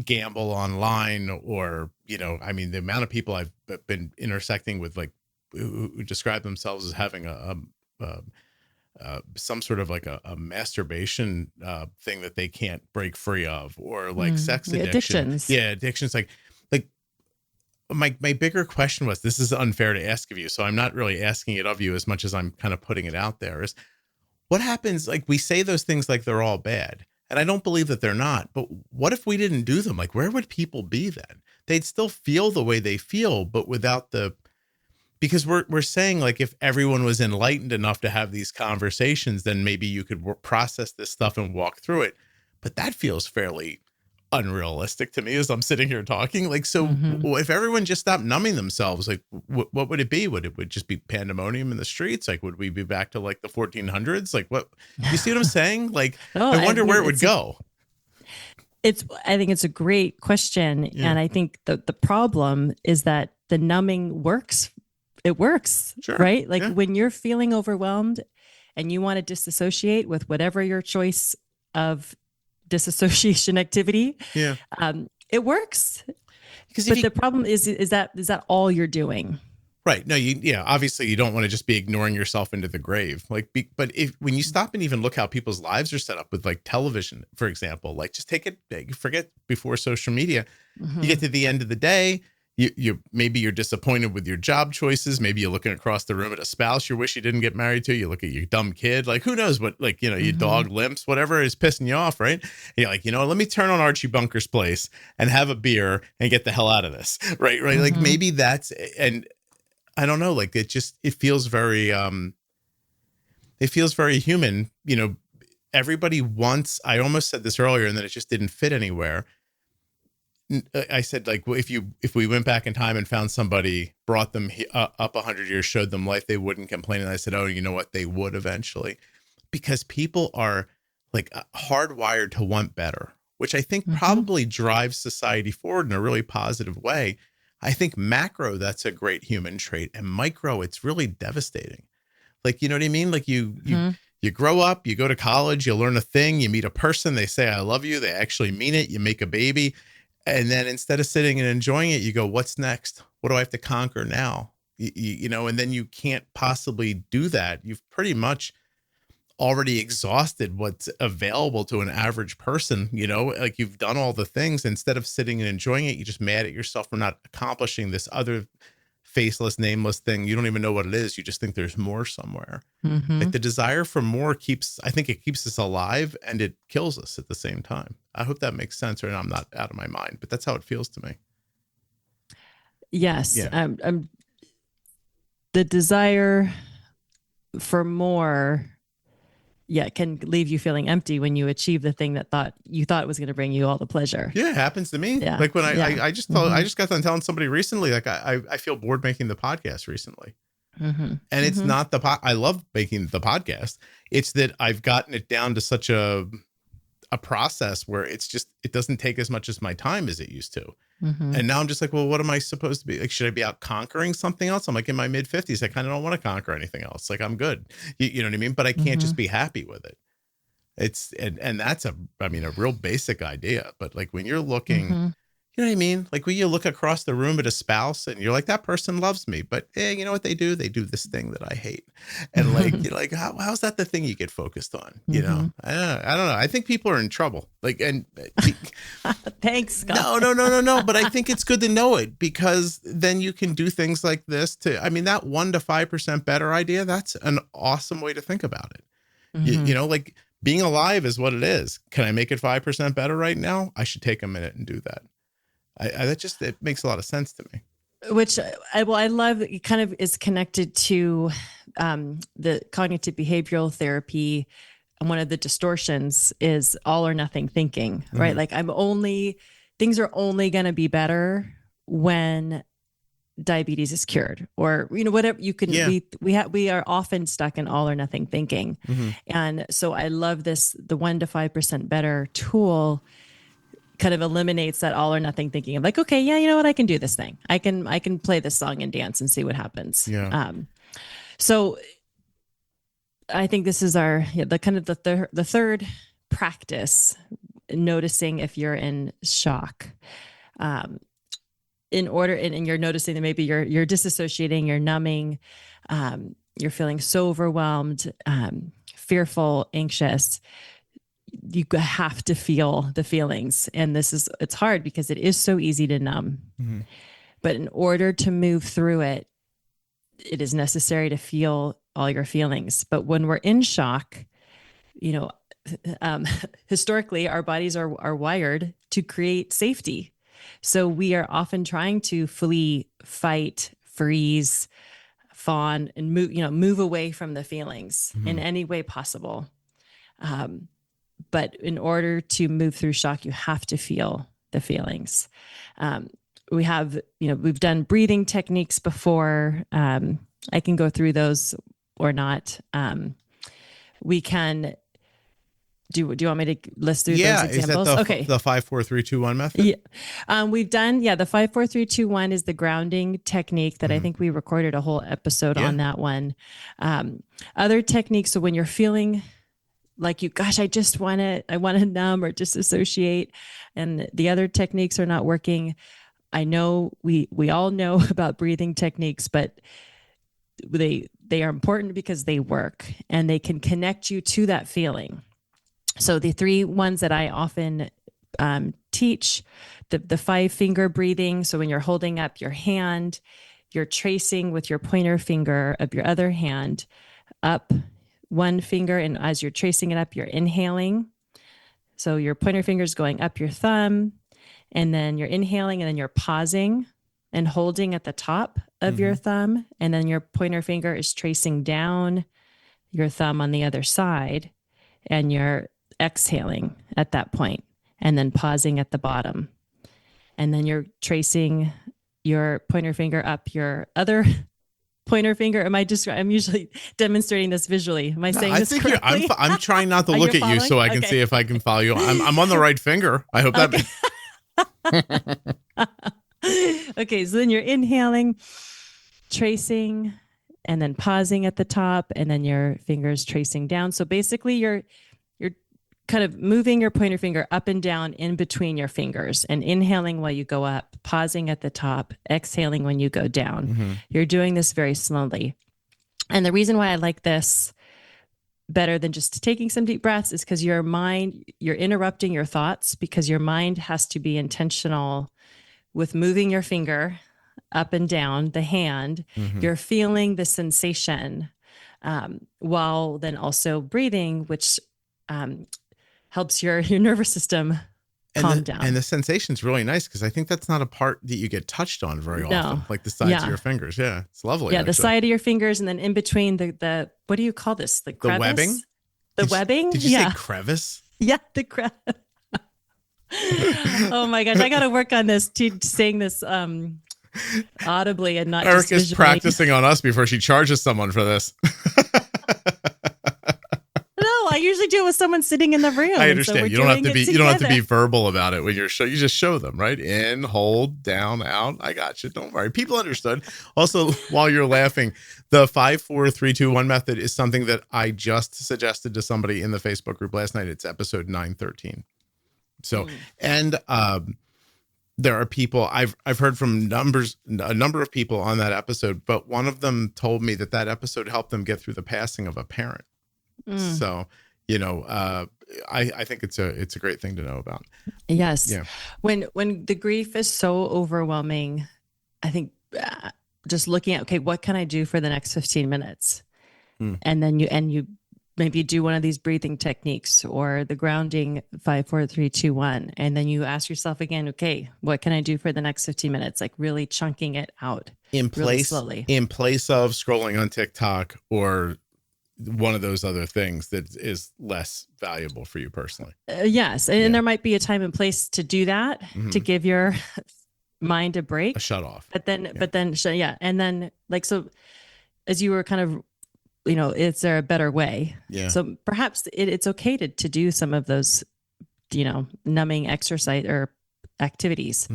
gamble online, or, I mean, the amount of people I've been intersecting with, like, who describe themselves as having some sort of like a masturbation thing that they can't break free of, or like sex addictions. Yeah, addictions. Like my bigger question was, this is unfair to ask of you, so I'm not really asking it of you as much as I'm kind of putting it out there, is what happens? Like we say those things like they're all bad, and I don't believe that they're not, but what if we didn't do them? Like where would people be then? They'd still feel the way they feel, but without because we're saying, like, if everyone was enlightened enough to have these conversations, then maybe you could process this stuff and walk through it. But that feels fairly unrealistic to me as I'm sitting here talking. Like, so if everyone just stopped numbing themselves, like, what would it be? Would it just be pandemonium in the streets? Like, would we be back to like the 1400s? Like, what? You see what I'm saying? Like, I wonder where it would go. I think it's a great question. Yeah. And I think the problem is that the numbing works. It works, sure, right? Like when you're feeling overwhelmed and you want to disassociate with whatever your choice of disassociation activity, it works. But the problem is that all you're doing? Right. No, obviously you don't want to just be ignoring yourself into the grave. Like, but when you stop and even look how people's lives are set up with like television, for example, like just forget before social media, you get to the end of the day, maybe you're disappointed with your job choices. Maybe you're looking across the room at a spouse you wish you didn't get married to. You look at your dumb kid, like who knows what, like, your dog limps, whatever is pissing you off, right? And you're like, let me turn on Archie Bunker's place and have a beer and get the hell out of this, right? Like maybe that's, and I don't know, like it feels very human. Everybody wants, I almost said this earlier and then it just didn't fit anywhere. I said, like, well, if we went back in time and found somebody, brought them up 100 years, showed them life, they wouldn't complain. And I said, oh, you know what? They would eventually, because people are like hardwired to want better, which I think probably drives society forward in a really positive way. I think macro, that's a great human trait, and micro, it's really devastating. Like, you know what I mean? Like you grow up, you go to college, you learn a thing, you meet a person, they say, I love you. They actually mean it. You make a baby. And then instead of sitting and enjoying it, you go, what's next? What do I have to conquer now? And then you can't possibly do that. You've pretty much already exhausted what's available to an average person, like you've done all the things. Instead of sitting and enjoying it, you're just mad at yourself for not accomplishing this other faceless, nameless thing. You don't even know what it is. You just think there's more somewhere. Like the desire for more keeps us alive, and it kills us at the same time. I hope that makes sense, or I'm not out of my mind, but that's how it feels to me. Yes. Yeah. The desire for more, can leave you feeling empty when you achieve the thing that you thought was going to bring you all the pleasure. Yeah, it happens to me. Yeah. Like when I just I just got done telling somebody recently, like I feel bored making the podcast recently. And it's not I love making the podcast. It's that I've gotten it down to such a process where it doesn't take as much as my time as it used to. And now I'm just like, well, what am I supposed to be? Like, should I be out conquering something else? I'm like in my mid 50s. I kind of don't want to conquer anything else. Like I'm good. You know what I mean? But I can't just be happy with it. And that's a real basic idea. But like when you're looking, you know what I mean? Like when you look across the room at a spouse and you're like, that person loves me, but you know what they do? They do this thing that I hate. And like, you're like, how's that the thing you get focused on? I don't know. I think people are in trouble. Like, and thanks, Scott. No. But I think it's good to know it, because then you can do things like this that 1 to 5% better idea. That's an awesome way to think about it. Like being alive is what it is. Can I make it 5% better right now? I should take a minute and do that. It makes a lot of sense to me. Which I love. It kind of is connected to the cognitive behavioral therapy. And one of the distortions is all or nothing thinking, right? Like things are only going to be better when diabetes is cured, or whatever you can. Yeah. We are often stuck in all or nothing thinking, and so I love the 1 to 5% better tool. Kind of eliminates that all or nothing thinking of like, okay, yeah, you know what? I can do this thing. I can play this song and dance and see what happens. Yeah. So I think this is the third practice, noticing if you're in shock, and you're noticing that maybe you're disassociating, you're numbing, you're feeling so overwhelmed, fearful, anxious. You have to feel the feelings. And it's hard because it is so easy to numb. But in order to move through it, it is necessary to feel all your feelings. But when we're in shock, historically, our bodies are wired to create safety. So we are often trying to flee, fight, freeze, fawn, and move away from the feelings in any way possible. But in order to move through shock, you have to feel the feelings. We've done breathing techniques before. I can go through those or not. We can do you want me to list through those examples? Is that the 5, 4, 3, 2, 1 method? Yeah. We've done, the 5, 4, 3, 2, 1 is the grounding technique that I think we recorded a whole episode on that one. Other techniques. So when you're feeling like I want to numb or disassociate, and the other techniques are not working. I know we all know about breathing techniques, but they are important because they work and they can connect you to that feeling. So the 3 ones that I often teach, the 5-finger breathing. So when you're holding up your hand, you're tracing with your pointer finger of your other hand up 1 finger, and as you're tracing it up, you're inhaling. So your pointer finger is going up your thumb, and then you're inhaling, and then you're pausing and holding at the top of your thumb, and then your pointer finger is tracing down your thumb on the other side, and you're exhaling at that point, and then pausing at the bottom. And then you're tracing your pointer finger up your other pointer finger. I'm usually demonstrating this visually. Am I saying this correctly? I'm trying not to look at you so I can see if I can follow you. I'm on the right finger. I hope that. Okay. So then you're inhaling, tracing, and then pausing at the top, and then your fingers tracing down. So basically you're kind of moving your pointer finger up and down in between your fingers, and inhaling while you go up, pausing at the top, exhaling when you go down. You're doing this very slowly. And the reason why I like this better than just taking some deep breaths is because you're interrupting your thoughts because your mind has to be intentional with moving your finger up and down the hand. You're feeling the sensation while then also breathing, which helps your nervous system calm down. And the sensation's really nice because I think that's not a part that you get touched on very often, like the sides of your fingers. Yeah, it's lovely. Yeah, actually. The side of your fingers and then in between the what do you call this? The webbing? The webbing? Did you say crevice? Yeah, the crevice. Oh my gosh, I got to work on this, saying this audibly and not Eric just is practicing on us before she charges someone for this. I usually do it with someone sitting in the room. I understand. So you don't have to be verbal about it when you're you just show them, right? In, hold, down, out. I got you. Don't worry. People understood. Also, while you're laughing, the 5, 4, 3, 2, 1 method is something that I just suggested to somebody in the Facebook group last night. It's episode 913. So, and there are people I've heard from a number of people on that episode, but one of them told me that episode helped them get through the passing of a parent. So, I think it's a great thing to know about. Yes. Yeah. When the grief is so overwhelming, I think just looking at, okay, what can I do for the next 15 minutes? And then you maybe do one of these breathing techniques or the grounding 5, 4, 3, 2, 1. And then you ask yourself again, okay, what can I do for the next 15 minutes? Like really chunking it out really slowly. In place of scrolling on TikTok or one of those other things that is less valuable for you personally. Yes. And there might be a time and place to do that, to give your mind a break, a shut off. But then, And then so as you were kind of, is there a better way? Yeah. So perhaps it's okay to do some of those, numbing exercise or activities.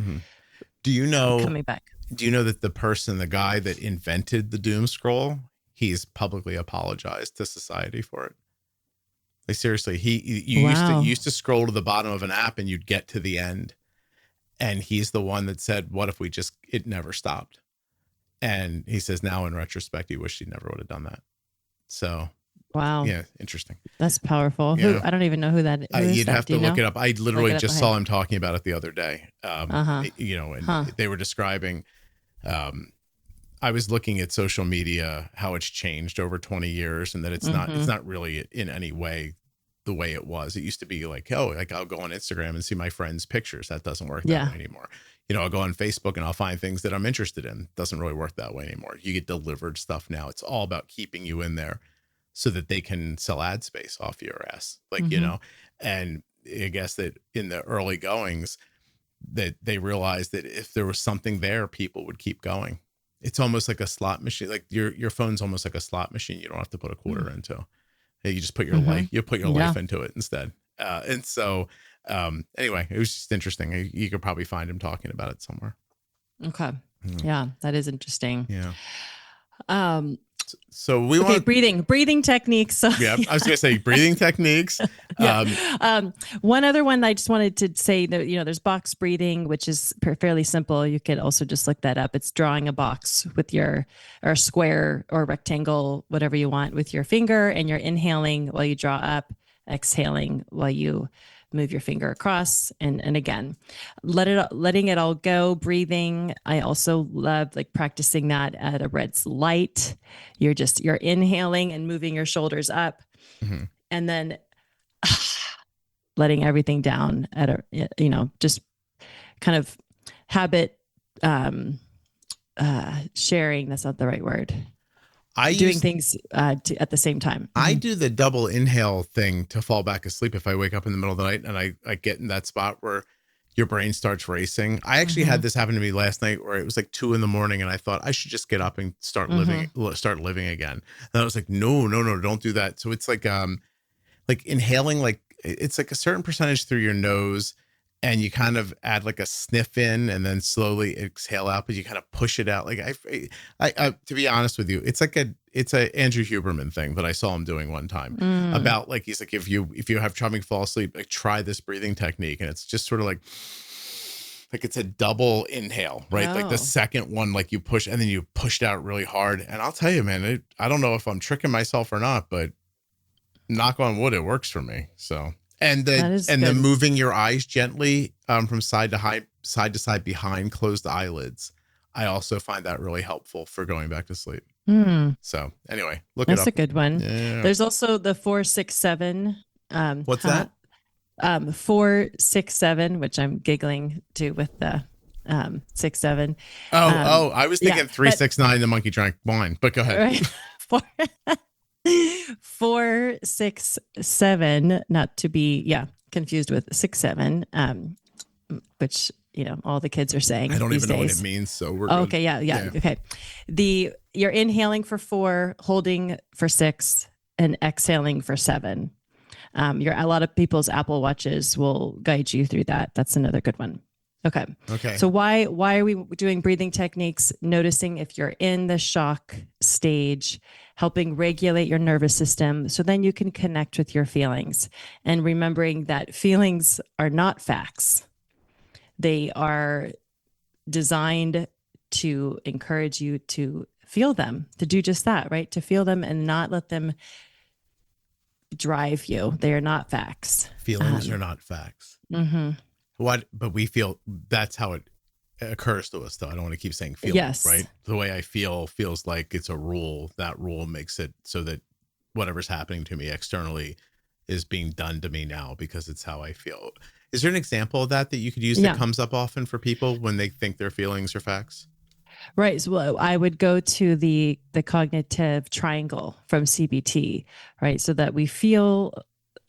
Do you know, coming back, do you know that the guy that invented the doom scroll, he's publicly apologized to society for it? Like seriously, you used to scroll to the bottom of an app and you'd get to the end. And he's the one that said, what if it never stopped? And he says now in retrospect, he wished he never would have done that. So, wow. Yeah. Interesting. That's powerful. Yeah. I don't even know who that is. You'd have to look it up. I literally just saw him talking about it the other day. They were describing, I was looking at social media, how it's changed over 20 years and that it's not really in any way the way it was. It used to be like, I'll go on Instagram and see my friends' pictures. That doesn't work that way anymore. I'll go on Facebook and I'll find things that I'm interested in. Doesn't really work that way anymore. You get delivered stuff now. It's all about keeping you in there so that they can sell ad space off your ass. And I guess that in the early goings that they realized that if there was something there, people would keep going. It's almost like a slot machine. Like your phone's almost like a slot machine. You don't have to put a quarter into. You just put your life. You put your life into it instead. And so, anyway, it was just interesting. You could probably find him talking about it somewhere. Okay. Yeah, that is interesting. Yeah. So we want breathing techniques. So, I was going to say breathing techniques. One other one that I just wanted to say that, there's box breathing, which is fairly simple. You could also just look that up. It's drawing a box with or square or rectangle, whatever you want with your finger, and you're inhaling while you draw up, exhaling while you move your finger across and again, letting it all go, breathing. I also love practicing that at a red light. You're inhaling and moving your shoulders up and then letting everything down at just kind of habit, sharing. That's not the right word. Doing things at the same time. I do the double inhale thing to fall back asleep if I wake up in the middle of the night and I get in that spot where your brain starts racing. I actually had this happen to me last night where it was like 2 a.m. and I thought I should just get up and start living again. And I was like, no, don't do that. So it's like inhaling, it's like a certain percentage through your nose and you kind of add like a sniff in and then slowly exhale out, but you kind of push it out. Like I to be honest with you, it's a Andrew Huberman thing that I saw him doing one time about he's like, if you have trouble fall asleep, try this breathing technique. And it's just sort of like it's a double inhale, right? Like the second one, you push and then you pushed out really hard. And I'll tell you, man, I don't know if I'm tricking myself or not, but knock on wood, it works for me. So, and That the is moving your eyes gently from side to side behind closed eyelids. I also find that really helpful for going back to sleep. good. So anyway, look it That's up. a good one. Yeah. There's also the 467. What's that? 467, which I'm giggling to with the 67. I was thinking yeah, 369. The monkey drank wine, but go ahead. Right. 467, not to be confused with 67, which all the kids are saying. I don't these even know days. what it means, so we're Oh, good. okay, yeah. Okay. You're inhaling for 4, holding for 6, and exhaling for 7. A lot of people's Apple Watches will guide you through that. That's another good one. Okay. So why are we doing breathing techniques? Noticing if you're in the shock stage, helping regulate your nervous system, so then you can connect with your feelings, and remembering that feelings are not facts. They are designed to encourage you to feel them, to do just that, right? To feel them and not let them drive you. They are not facts. Feelings are not facts. Mm-hmm. But we feel that's how it occurs to us, though. I don't want to keep saying feelings, Yes. right? The way I feel feels like it's a rule. That rule makes it so that whatever's happening to me externally is being done to me now because it's how I feel. Is there an example of that you could use that comes up often for people when they think their feelings are facts? Right. So I would go to the cognitive triangle from CBT, right? So that we feel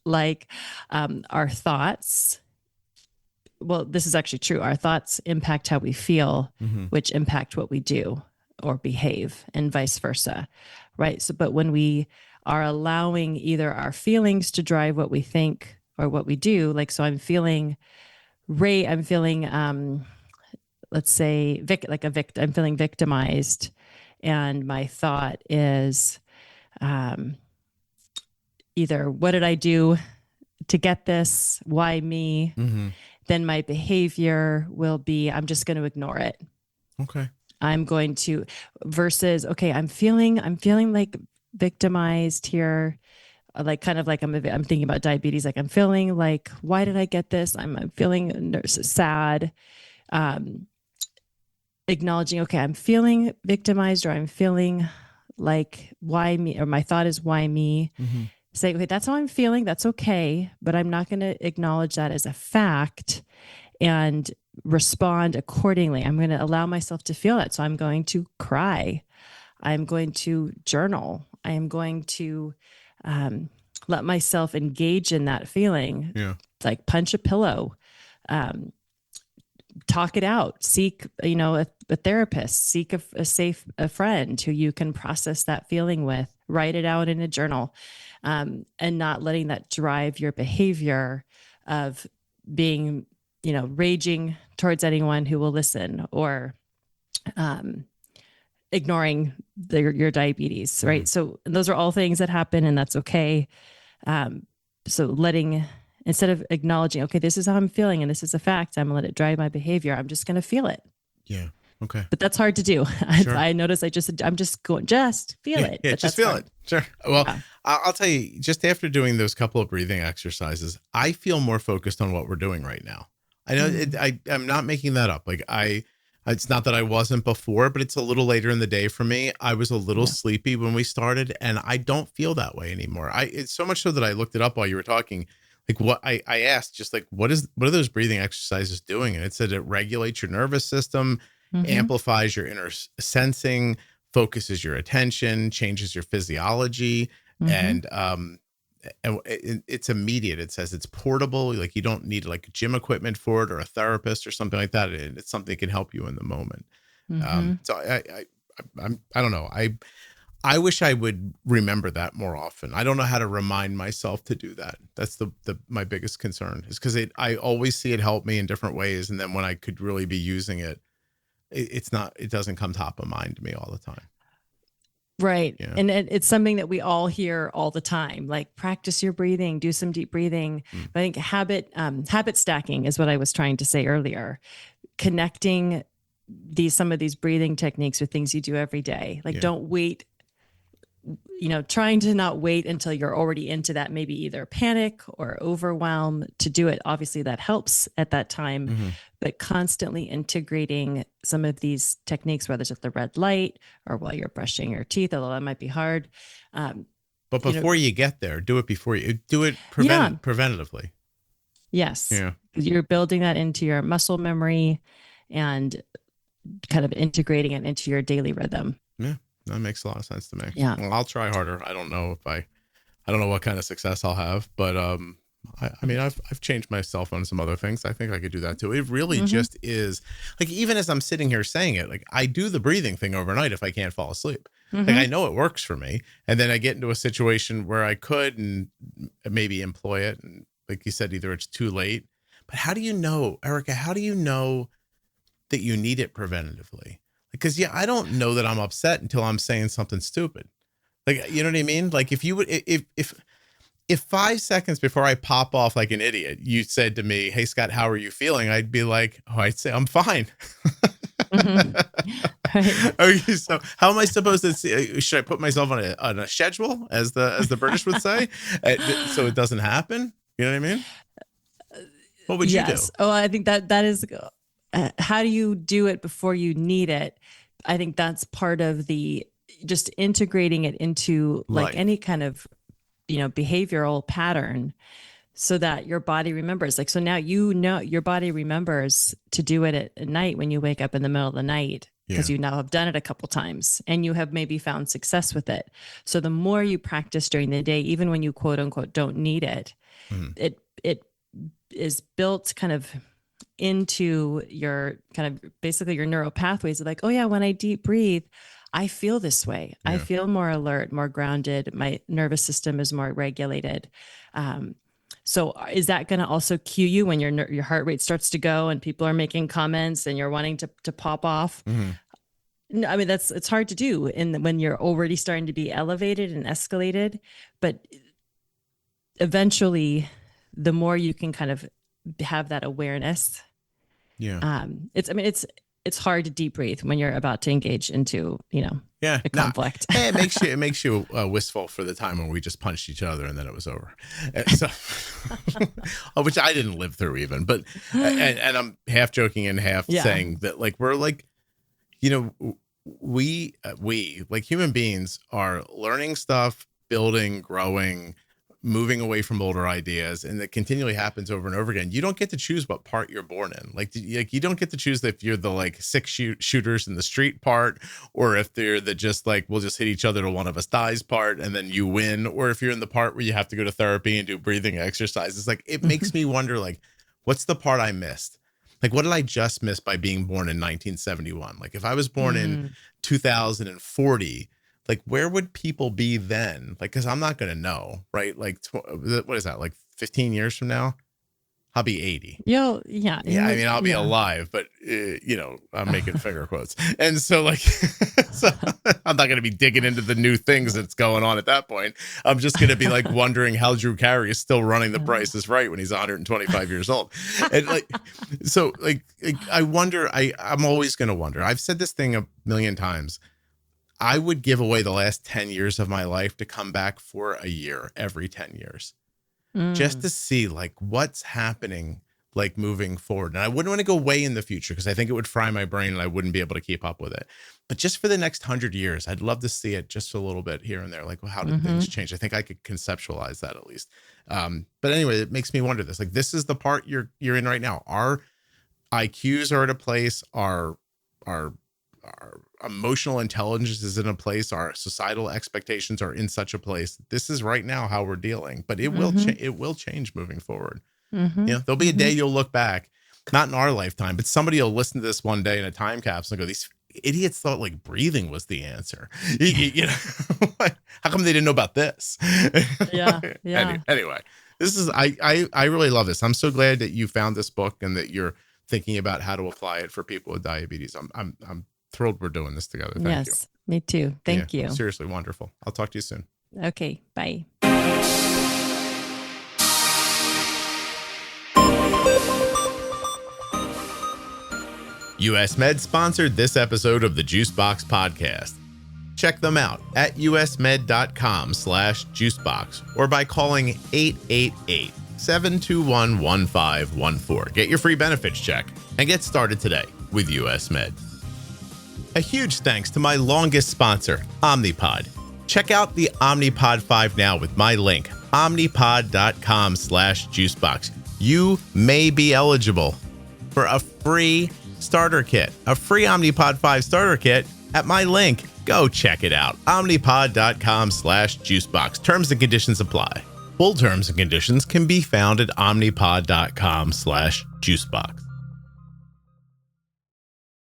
like our thoughts, well, this is actually true. Our thoughts impact how we feel, which impact what we do or behave, and vice versa, right? So, but when we are allowing either our feelings to drive what we think or what we do, like, so I'm feeling, let's say, I'm feeling victimized, and my thought is either what did I do to get this? Why me? Then my behavior will be, I'm just going to ignore it. Okay. I'm going to, versus, okay, I'm feeling like victimized here. Like, kind of like I'm thinking about diabetes. Like, I'm feeling like, why did I get this? I'm feeling sad. Acknowledging, okay, I'm feeling victimized, or I'm feeling like, why me? Or my thought is, why me? Say, okay, that's how I'm feeling. That's okay. But I'm not going to acknowledge that as a fact and respond accordingly. I'm going to allow myself to feel that. So I'm going to cry. I'm going to journal. I am going to let myself engage in that feeling. Yeah. Like, punch a pillow, talk it out, seek, a therapist, seek a friend who you can process that feeling with, write it out in a journal, and not letting that drive your behavior of being, raging towards anyone who will listen, or ignoring your diabetes, right? So those are all things that happen, and that's okay. So instead of acknowledging, okay, this is how I'm feeling and this is a fact, I'm gonna let it drive my behavior, I'm just gonna feel it. Yeah. Okay. But that's hard to do. Sure. I notice I'm just going, just feel it. Yeah, but just feel it. Sure. Well, I'll tell you, just after doing those couple of breathing exercises, I feel more focused on what we're doing right now. I know I'm not making that up. Like, it's not that I wasn't before, but it's a little later in the day for me. I was a little sleepy when we started, and I don't feel that way anymore. It's so much so that I looked it up while you were talking. Like, what I asked, just like, what are those breathing exercises doing? And it said it regulates your nervous system, amplifies your inner sensing, focuses your attention, changes your physiology, and it's immediate. It says it's portable. Like, you don't need like gym equipment for it or a therapist or something like that. It's something that can help you in the moment. So I don't know. I wish I would remember that more often. I don't know how to remind myself to do that. That's my biggest concern, is because I always see it help me in different ways. And then when I could really be using it, it doesn't come top of mind to me all the time. Right. Yeah. And it's something that we all hear all the time, like, practice your breathing, do some deep breathing. But I think habit stacking is what I was trying to say earlier. Connecting some of these breathing techniques with things you do every day. Like, don't wait trying to not wait until you're already into that, maybe either panic or overwhelm to do it. Obviously that helps at that time, but constantly integrating some of these techniques, whether it's at the red light or while you're brushing your teeth, although that might be hard. But before you get there, do it before you do it preventatively. Yes. Yeah. You're building that into your muscle memory and kind of integrating it into your daily rhythm. Yeah. That makes a lot of sense to me. Yeah. Well, I'll try harder. I don't know what kind of success I'll have, but I mean, I've changed my cell phone and some other things. I think I could do that too. It really just is like, even as I'm sitting here saying it, like I do the breathing thing overnight if I can't fall asleep. Like I know it works for me. And then I get into a situation where I could and maybe employ it. And like you said, either it's too late, but how do you know, Erica, how do you know that you need it preventatively? Because I don't know that I'm upset until I'm saying something stupid. Like, you know what I mean? Like if you would, if 5 seconds before I pop off like an idiot, you said to me, "Hey Scott, how are you feeling?" I'd be like, I'd say I'm fine. Right. Okay, so how am I supposed to see? Should I put myself on a schedule, as the British would say, so it doesn't happen? You know what I mean? What would you do? Oh, I think that is. How do you do it before you need it? I think that's part of the just integrating it into like any kind of, behavioral pattern so that your body remembers. Like, so now, your body remembers to do it at night when you wake up in the middle of the night, because you now have done it a couple times and you have maybe found success with it. So the more you practice during the day, even when you quote unquote don't need it, it is built kind of into your kind of basically your neural pathways of like, oh yeah, when I deep breathe, I feel this way. Yeah. I feel more alert, more grounded. My nervous system is more regulated. So is that going to also cue you when your heart rate starts to go and people are making comments and you're wanting to pop off? No, I mean, it's hard to do when you're already starting to be elevated and escalated, but eventually the more you can kind of have that awareness. It's hard to deep breathe when you're about to engage into, a conflict. It makes you wistful for the time when we just punched each other and then it was over. So, which I didn't live through even, but, and I'm half joking and half saying that like, we're like, we like human beings are learning stuff, building, growing, moving away from older ideas, and that continually happens over and over again. You don't get to choose what part you're born in. Like you don't get to choose if you're the like six shooters in the street part, or if they're the just like we'll just hit each other till one of us dies part and then you win, or if you're in the part where you have to go to therapy and do breathing exercises. Like it makes me wonder, like, what's the part I missed? Like, what did I just miss by being born in 1971? Like if I was born in 2040, like, where would people be then? Like, because I'm not going to know, right? Like, what is that? Like 15 years from now, I'll be 80. Yeah. I mean, I'll be alive, but, I'm making finger quotes. And so, like, I'm not going to be digging into the new things that's going on at that point. I'm just going to be, like, wondering how Drew Carey is still running The Price is Right when he's 125 years old. And, like, so, like I wonder, I'm always going to wonder. I've said this thing a million times. I would give away the last 10 years of my life to come back for a year every 10 years just to see like what's happening, like moving forward. And I wouldn't want to go way in the future because I think it would fry my brain and I wouldn't be able to keep up with it. But just for the next 100 years, I'd love to see it just a little bit here and there. Like, well, how did things change? I think I could conceptualize that at least. But anyway, it makes me wonder this. Like, this is the part you're in right now. Our IQs are at a place, our emotional intelligence is in a place, our societal expectations are in such a place. This is right now how we're dealing, but it will it will change moving forward. There'll be a day you'll look back, not in our lifetime, but somebody will listen to this one day in a time capsule and go, these idiots thought like breathing was the answer. How come they didn't know about this? Anyway, this is I really love this. I'm so glad that you found this book and that you're thinking about how to apply it for people with diabetes. I'm thrilled we're doing this together. Thank you. Me too. Thank you. Seriously, wonderful. I'll talk to you soon. Okay, bye. US Med sponsored this episode of the Juicebox Podcast. Check them out at usmed.com/juicebox or by calling 888-721-1514. Get your free benefits check and get started today with US Med. A huge thanks to my longest sponsor, Omnipod. Check out the Omnipod 5 now with my link, omnipod.com/juicebox. You may be eligible for a free starter kit, a free Omnipod 5 starter kit at my link. Go check it out, omnipod.com/juicebox. Terms and conditions apply. Full terms and conditions can be found at omnipod.com/juicebox.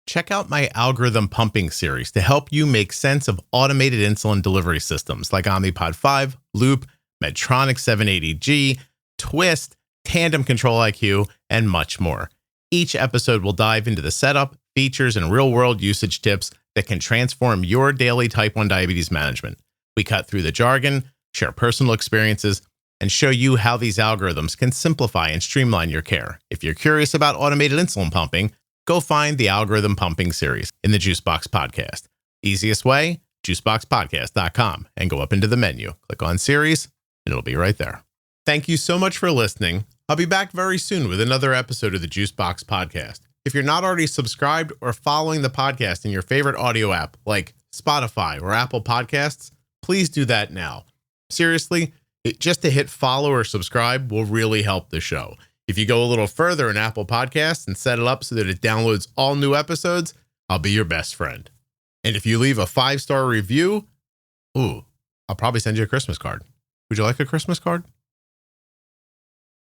Check out my algorithm pumping series to help you make sense of automated insulin delivery systems like Omnipod 5, Loop, Medtronic 780G, twiist, Tandem Control IQ, and much more. Each episode will dive into the setup, features, and real-world usage tips that can transform your daily type 1 diabetes management. We cut through the jargon, share personal experiences, and show you how these algorithms can simplify and streamline your care. If you're curious about automated insulin pumping, go find the Algorithm Pumping series in the Juicebox Podcast. Easiest way, juiceboxpodcast.com, and go up into the menu. Click on series, and it'll be right there. Thank you so much for listening. I'll be back very soon with another episode of the Juicebox Podcast. If you're not already subscribed or following the podcast in your favorite audio app like Spotify or Apple Podcasts, please do that now. Seriously, just to hit follow or subscribe will really help the show. If you go a little further in Apple Podcasts and set it up so that it downloads all new episodes, I'll be your best friend. And if you leave a 5-star review, I'll probably send you a Christmas card. Would you like a Christmas card?